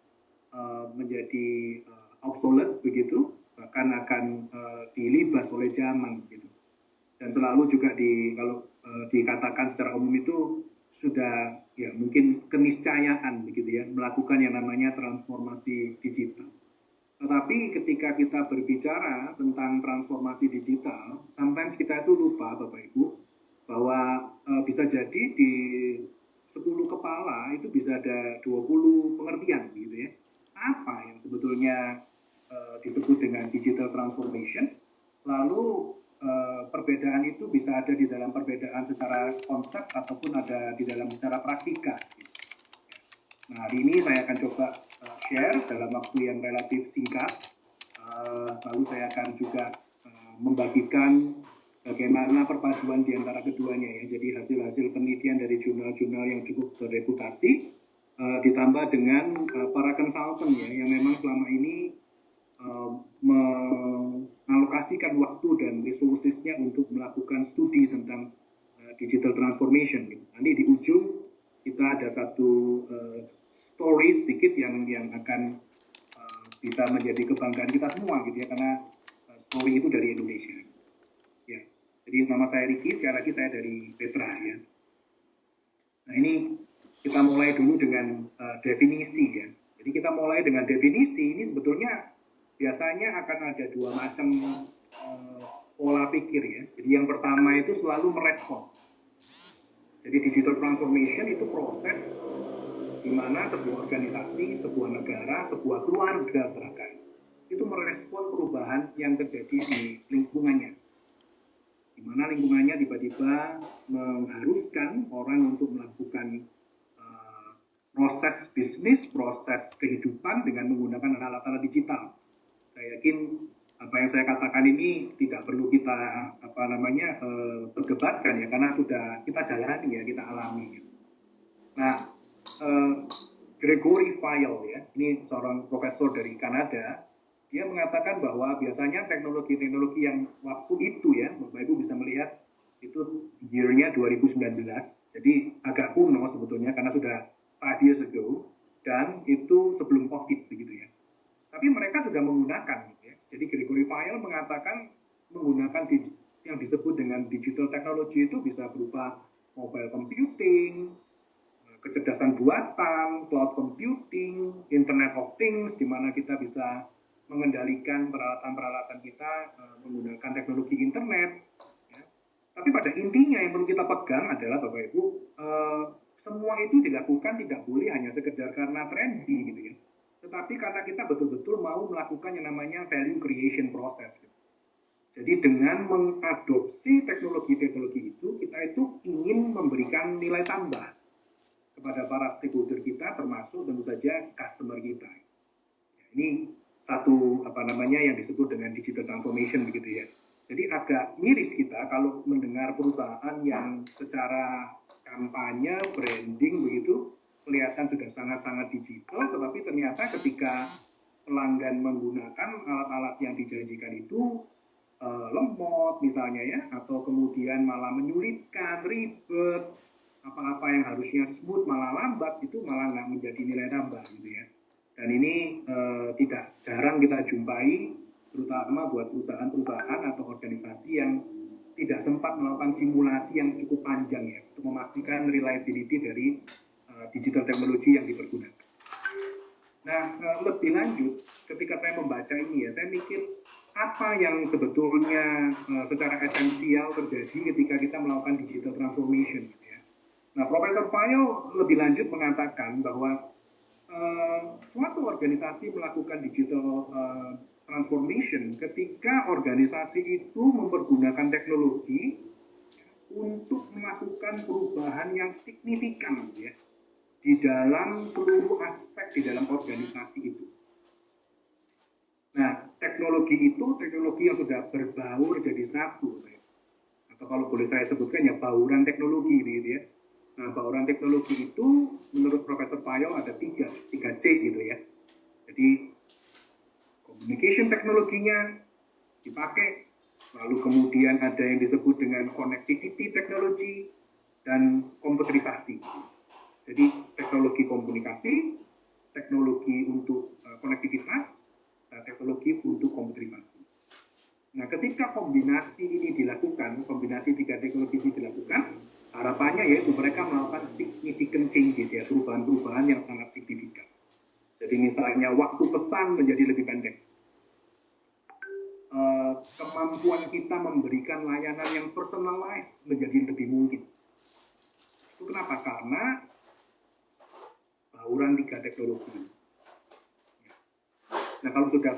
menjadi obsolete begitu, bahkan akan dilibas oleh zaman gitu. Dan selalu juga kalau dikatakan secara umum itu sudah ya mungkin keniscayaan begitu ya melakukan yang namanya transformasi digital. Tetapi ketika kita berbicara tentang transformasi digital, sometimes kita itu lupa Bapak Ibu bahwa bisa jadi di 10 kepala itu bisa ada 20 pengertian gitu ya. Apa yang sebetulnya disebut dengan digital transformation, lalu perbedaan itu bisa ada di dalam perbedaan secara konsep ataupun ada di dalam secara praktika. Nah, hari ini saya akan coba share dalam waktu yang relatif singkat, lalu saya akan juga membagikan bagaimana perpaduan di antara keduanya ya. Jadi hasil-hasil penelitian dari jurnal-jurnal yang cukup berreputasi, ditambah dengan para konsultan ya yang memang selama ini mengalokasikan waktu dan resourcesnya untuk melakukan studi tentang digital transformation. Gitu. Nanti di ujung kita ada satu story sedikit yang akan bisa menjadi kebanggaan kita semua gitu ya, karena Maui itu dari Indonesia. Ya, jadi nama saya Riki, sekali lagi saya dari Petra ya. Nah ini kita mulai dulu dengan definisi ya. Jadi kita mulai dengan definisi ini sebetulnya biasanya akan ada dua macam pola pikir ya. Jadi yang pertama itu selalu merespon. Jadi digital transformation itu proses di mana sebuah organisasi, sebuah negara, sebuah keluarga bahkan itu merespon perubahan yang terjadi di lingkungannya. Di mana lingkungannya tiba-tiba mengharuskan orang untuk melakukan proses bisnis, proses kehidupan dengan menggunakan alat-alat digital. Saya yakin apa yang saya katakan ini tidak perlu kita perdebatkan ya, karena sudah kita jalani ya, kita alami. Nah, Gregory Fayol ya, ini seorang profesor dari Kanada, dia mengatakan bahwa biasanya teknologi-teknologi yang waktu itu ya, Bapak Ibu bisa melihat itu year-nya 2019, jadi agak kuno sebetulnya karena sudah 5 years ago, dan itu sebelum COVID begitu ya. Tapi mereka sudah menggunakan, gitu ya. Jadi Gregory Fayol mengatakan menggunakan yang disebut dengan digital technology itu bisa berupa mobile computing, kecerdasan buatan, cloud computing, Internet of Things, di mana kita bisa mengendalikan peralatan-peralatan kita menggunakan teknologi internet. Ya. Tapi pada intinya yang perlu kita pegang adalah Bapak Ibu, semua itu dilakukan tidak boleh hanya sekedar karena trendy gitu ya, tetapi karena kita betul-betul mau melakukan yang namanya value creation process. Gitu. Jadi dengan mengadopsi teknologi-teknologi itu, kita itu ingin memberikan nilai tambah kepada para stakeholder kita, termasuk tentu saja customer kita. Ya, ini satu yang disebut dengan digital transformation begitu ya. Jadi agak miris kita kalau mendengar perusahaan yang secara kampanye, branding begitu, kelihatan sudah sangat-sangat digital, tetapi ternyata ketika pelanggan menggunakan alat-alat yang dijanjikan itu lemot misalnya ya, atau kemudian malah menyulitkan, ribet, apa-apa yang harusnya smooth malah lambat, itu malah nggak menjadi nilai tambah gitu ya. Dan ini tidak jarang kita jumpai, terutama buat perusahaan-perusahaan atau organisasi yang tidak sempat melakukan simulasi yang cukup panjang ya, untuk memastikan reliability dari digital teknologi yang dipergunakan. Nah, lebih lanjut, ketika saya membaca ini ya, saya mikir apa yang sebetulnya secara esensial terjadi ketika kita melakukan digital transformation. Gitu ya. Nah, Profesor Fayol lebih lanjut mengatakan bahwa suatu organisasi melakukan digital transformation ketika organisasi itu mempergunakan teknologi untuk melakukan perubahan yang signifikan ya, di dalam seluruh aspek di dalam organisasi itu. Nah, teknologi itu teknologi yang sudah berbaur jadi satu ya. Atau kalau boleh saya sebutkan ya bauran teknologi gitu ya. Nah, bauran teknologi itu menurut Profesor Fayol ada 3C gitu ya. Jadi communication teknologinya dipakai, lalu kemudian ada yang disebut dengan connectivity teknologi dan komputerisasi. Jadi teknologi komunikasi, teknologi untuk konektivitas, dan teknologi untuk komputerisasi. Nah, ketika kombinasi ini dilakukan, kombinasi 3 teknologi ini dilakukan, harapannya yaitu mereka melakukan significant changes ya, perubahan-perubahan yang sangat signifikan. Jadi misalnya waktu pesan menjadi lebih pendek. Kemampuan kita memberikan layanan yang personalized menjadi lebih mungkin. Itu kenapa? Karena bauran 3 teknologi. Nah, kalau sudah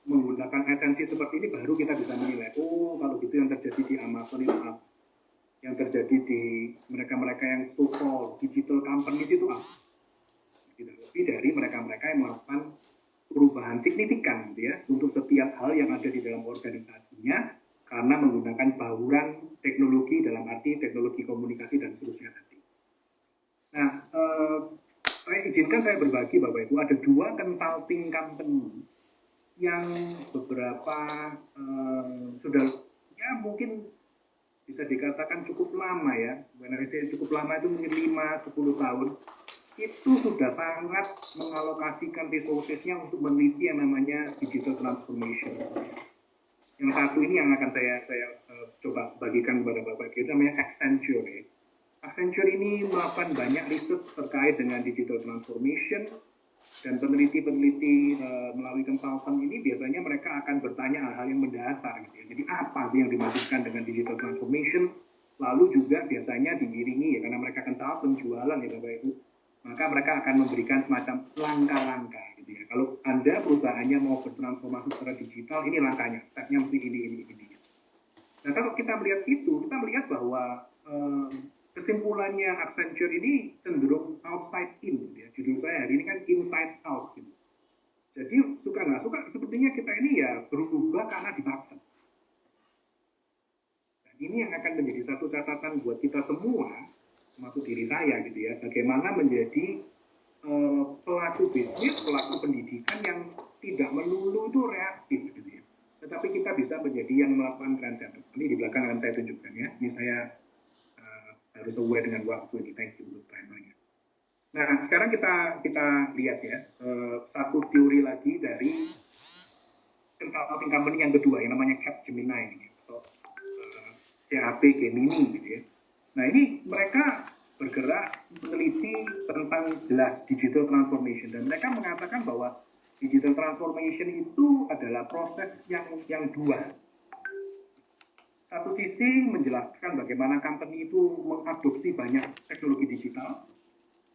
menggunakan esensi seperti ini, baru kita bisa menilai, oh kalau gitu yang terjadi di Amazon itu apa? Yang terjadi di mereka-mereka yang so-called digital company itu apa? Tidak lebih dari mereka-mereka yang melakukan perubahan signifikan gitu ya, untuk setiap hal yang ada di dalam organisasinya karena menggunakan bauran teknologi dalam arti teknologi komunikasi dan seterusnya tadi. Nah, saya berbagi Bapak Ibu, ada 2 consulting company yang beberapa sudah ya mungkin bisa dikatakan cukup lama ya, cukup lama itu mungkin 5-10 tahun, itu sudah sangat mengalokasikan resourcesnya untuk meneliti yang namanya digital transformation. Yang satu ini yang akan saya coba bagikan kepada Bapak, itu namanya Accenture. Ya. Accenture ini melakukan banyak riset terkait dengan digital transformation, dan peneliti-peneliti melalui consultant ini biasanya mereka akan bertanya hal-hal yang mendasar gitu ya. Jadi apa sih yang dimaksudkan dengan digital transformation? Lalu juga biasanya diiringi ya, karena mereka consultant jualan ya Bapak Ibu, maka mereka akan memberikan semacam langkah-langkah gitu ya. Kalau Anda perusahaannya mau bertransformasi secara digital, ini langkahnya, stepnya mesti ini. Nah kalau kita melihat itu, kita melihat bahwa kesimpulannya Accenture ini cenderung outside in, ya. Judul saya hari ini kan inside out. Gitu. Jadi suka nggak suka, sepertinya kita ini ya berubah karena dipaksa. Dan ini yang akan menjadi satu catatan buat kita semua, termasuk diri saya gitu ya, bagaimana menjadi pelaku bisnis, pelaku pendidikan yang tidak melulu itu reaktif gitu ya. Tetapi kita bisa menjadi yang melakukan transcend. Ini di belakang akan saya tunjukkan ya. Ini saya harus aware dengan waktu ini. Thank you untuk timernya. Nah, sekarang kita lihat ya satu teori lagi dari consulting company yang kedua yang namanya Capgemini atau CAP Gemini gitu ya. Nah, ini mereka bergerak meneliti tentang jelas digital transformation dan mereka mengatakan bahwa digital transformation itu adalah proses yang dua. Satu sisi menjelaskan bagaimana company itu mengadopsi banyak teknologi digital,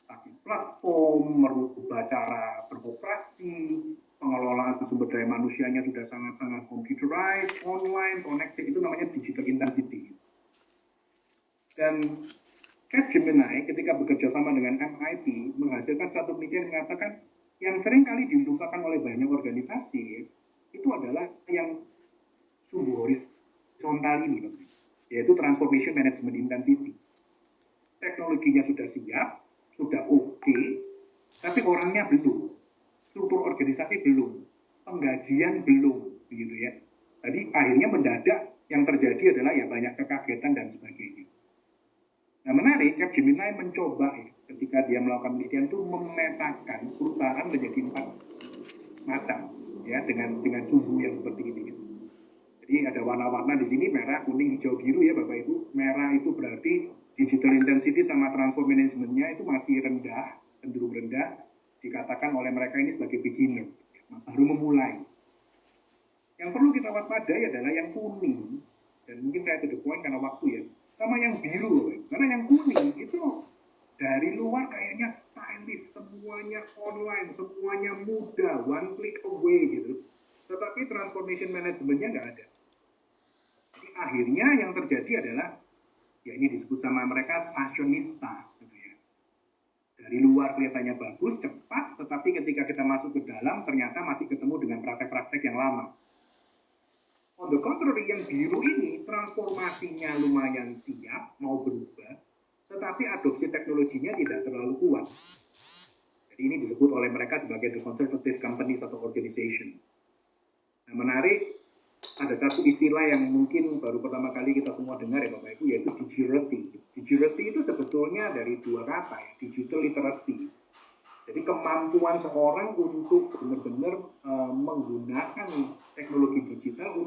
tapi platform, merubah cara beroperasi, pengelolaan sumber daya manusianya sudah sangat-sangat computerized, online, connected, itu namanya digital intensity. Dan Capgemini ketika bekerja sama dengan MIT menghasilkan satu penelitian yang mengatakan yang sering kali dilupakan oleh banyak organisasi itu adalah yang sumber horizontal ini, yaitu transformation management intensity. Teknologinya sudah siap, sudah oke, tapi orangnya belum, struktur organisasi belum, penggajian belum, begitu ya. Jadi akhirnya mendadak yang terjadi adalah ya banyak kekagetan dan sebagainya. Nah menarik, Capgemini mencoba ya, ketika dia melakukan penelitian itu memetakan perusahaan menjadi 4 macam ya dengan suhu yang seperti ini. Jadi ada warna-warna di sini merah, kuning, hijau, biru ya Bapak Ibu. Merah itu berarti digital intensity sama transform manajemennya itu masih rendah, cenderung rendah. Dikatakan oleh mereka ini sebagai beginner, baru memulai. Yang perlu kita waspadai adalah yang kuning, dan mungkin saya to the point karena waktu ya, sama yang biru. Karena yang kuning itu dari luar kayaknya stylish, semuanya online, semuanya mudah, one click away gitu. Tetapi transformation manajemennya nggak ada. Jadi akhirnya yang terjadi adalah, ya ini disebut sama mereka fashionista, gitu ya. Dari luar kelihatannya bagus, cepat, tetapi ketika kita masuk ke dalam, ternyata masih ketemu dengan praktek-praktek yang lama. On the contrary, yang biru ini transformasinya lumayan siap, mau berubah, tetapi adopsi teknologinya tidak terlalu kuat. Jadi ini disebut oleh mereka sebagai the conservative companies atau organization. Nah, menarik, ada satu istilah yang mungkin baru pertama kali kita semua dengar ya Bapak Ibu, yaitu digitality. Digitality itu sebetulnya dari 2 kata ya, digital literacy. Jadi kemampuan seorang untuk benar-benar menggunakan teknologi digital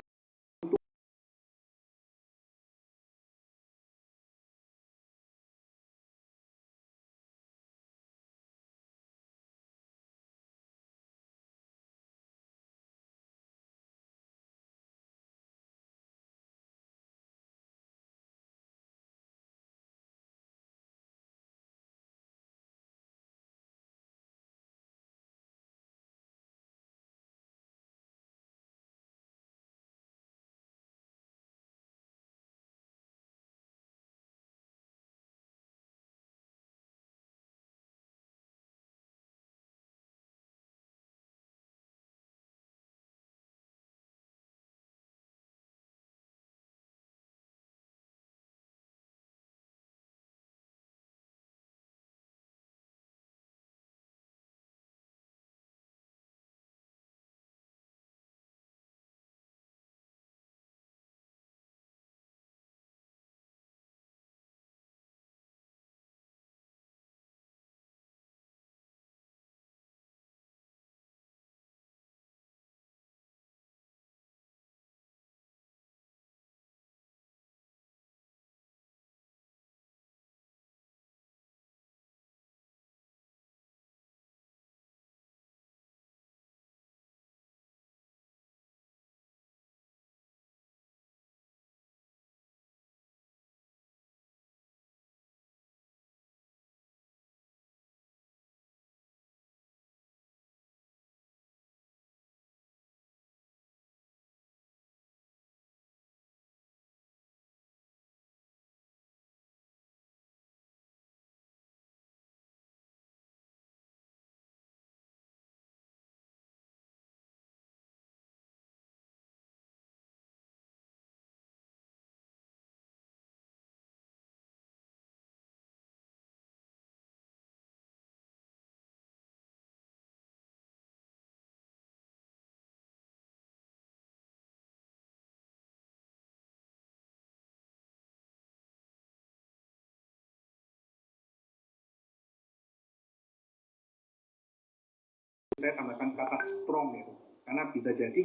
saya tambahkan kata strong itu, karena bisa jadi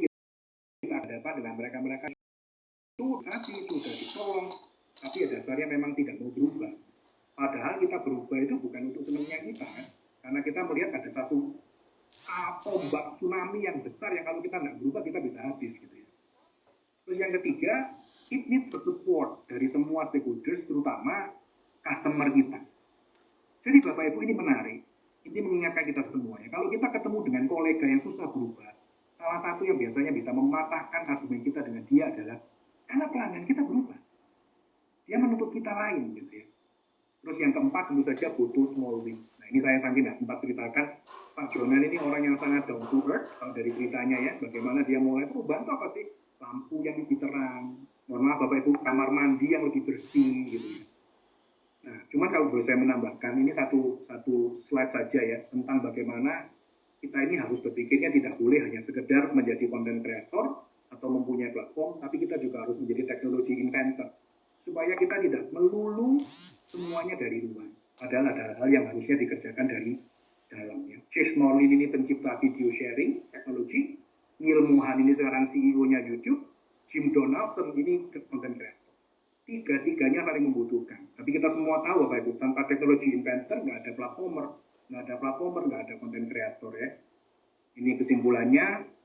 kita hadapan dengan mereka-mereka itu sudah ditolong, tapi ya dasarnya memang tidak mau berubah. Padahal kita berubah itu bukan untuk senangnya kita, kan? Karena kita melihat ada satu ombak tsunami yang besar yang kalau kita nggak berubah kita bisa habis gitu ya. Terus yang ketiga, it needs a support dari semua stakeholders, terutama customer kita. Jadi Bapak Ibu, ini menarik. Ini mengingatkan kita semua ya. Kalau kita ketemu dengan kolega yang susah berubah, salah satu yang biasanya bisa mematahkan argumen kita dengan dia adalah karena pelanggan kita berubah. Dia menuntut kita lain gitu ya. Terus yang keempat tentu saja butuh small wins. Nah ini saya tidak sempat ceritakan, Pak Jonan ini orang yang sangat down to earth, kalau dari ceritanya ya, bagaimana dia mulai perubahan itu apa sih? Lampu yang lebih terang, mohon maaf Bapak Ibu, kamar mandi yang lebih bersih gitu ya. Nah, cuman kalau boleh saya menambahkan, ini satu slide saja ya, tentang bagaimana kita ini harus berpikirnya tidak boleh hanya sekedar menjadi content creator atau mempunyai platform, tapi kita juga harus menjadi teknologi inventor. Supaya kita tidak melulu semuanya dari luar. Padahal ada hal yang harusnya dikerjakan dari dalamnya. Chase Morlin ini pencipta video sharing teknologi, Neil Mohan ini sekarang CEO-nya YouTube, Jim Donaldson ini content creator. Tiga-tiganya saling membutuhkan. Tapi kita semua tahu Bapak Ibu, tanpa teknologi inventor nggak ada platformer, nggak ada content creator ya. Ini kesimpulannya,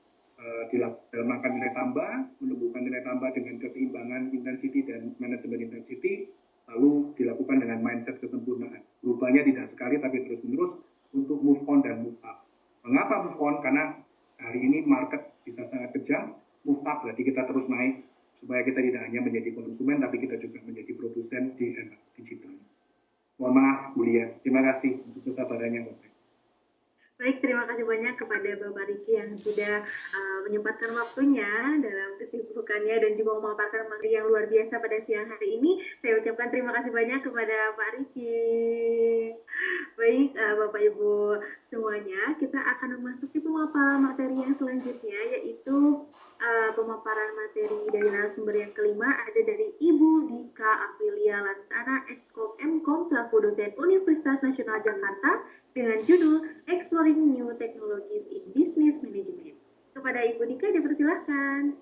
dilemakan nilai tambah, menumbuhkan nilai tambah dengan keseimbangan intensity dan manajemen intensity, lalu dilakukan dengan mindset kesempurnaan. Berubahnya tidak sekali tapi terus-menerus untuk move on dan move up. Mengapa move on? Karena hari ini market bisa sangat kejam, move up berarti kita terus naik, supaya kita tidak hanya menjadi konsumen, tapi kita juga menjadi produsen di era digital. Mohon maaf, Bu Lia. Terima kasih untuk kesabarannya, Bapak. Baik, terima kasih banyak kepada Bapak Riki yang sudah menyempatkan waktunya dalam kesibukannya dan juga memaparkan materi yang luar biasa pada siang hari ini. Saya ucapkan terima kasih banyak kepada Pak Riki. Baik, Bapak Ibu semuanya, kita akan memasuki pemaparan materi yang selanjutnya, yaitu pemaparan materi dari narasumber yang kelima ada dari Ibu Dika Aprilia Lantana, Eskom Mkom selaku dosen Universitas Nasional Jakarta dengan judul Exploring New Technologies in Business Management. Kepada Ibu Dika dipersilahkan.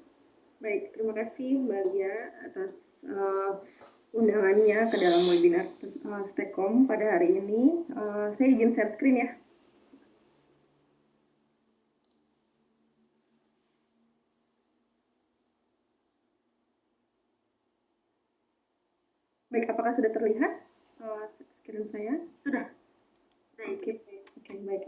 Baik, terima kasih Mbak Lia atas undangannya ke dalam webinar Stekom pada hari ini. Saya izin share screen ya. Baik, apakah sudah terlihat screen saya? Sudah. Oke, baik.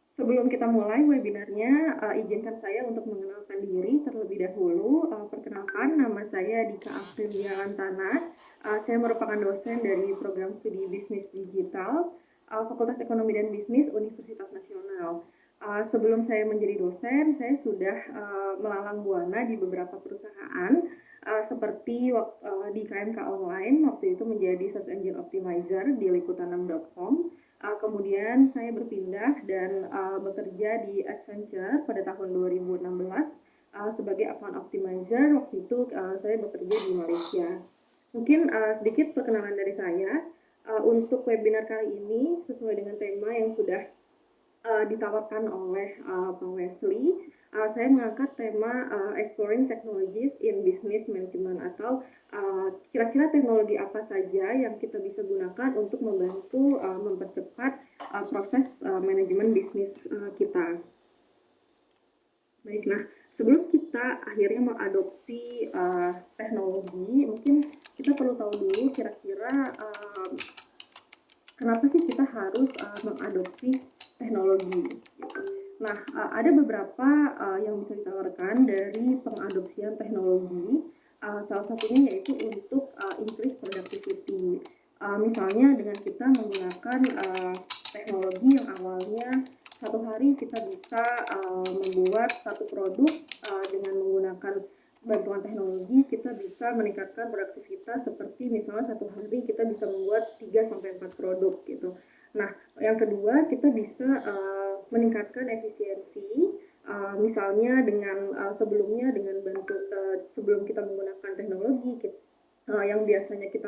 Sebelum kita mulai webinarnya, izinkan saya untuk mengenalkan diri terlebih dahulu. Perkenalkan, nama saya Dika Aprilia Lantana. Saya merupakan dosen dari program studi Bisnis Digital, Fakultas Ekonomi dan Bisnis Universitas Nasional. Sebelum saya menjadi dosen, saya sudah melalang buana di beberapa perusahaan, seperti di KMK Online, waktu itu menjadi Search Engine Optimizer di likutanam.com. Kemudian saya berpindah dan bekerja di Accenture pada tahun 2016 sebagai Account Optimizer. Waktu itu saya bekerja di Malaysia. Mungkin sedikit perkenalan dari saya. Untuk webinar kali ini sesuai dengan tema yang sudah ditawarkan oleh Pak Wesley, saya mengangkat tema Exploring Technologies in Business Management, atau kira-kira teknologi apa saja yang kita bisa gunakan untuk membantu mempercepat proses manajemen bisnis kita. Baik, nah sebelum kita akhirnya mengadopsi teknologi, mungkin kita perlu tahu dulu kira-kira kenapa sih kita harus mengadopsi teknologi. Nah, ada beberapa yang bisa ditawarkan dari pengadopsian teknologi. Salah satunya yaitu untuk increase productivity. Misalnya dengan kita menggunakan teknologi yang awalnya satu hari kita bisa membuat satu produk, dengan menggunakan bantuan teknologi kita bisa meningkatkan produktivitas, seperti misalnya satu hari kita bisa membuat 3-4 produk gitu. Nah, yang kedua kita bisa meningkatkan efisiensi, misalnya dengan sebelumnya dengan sebelum kita menggunakan teknologi yang biasanya kita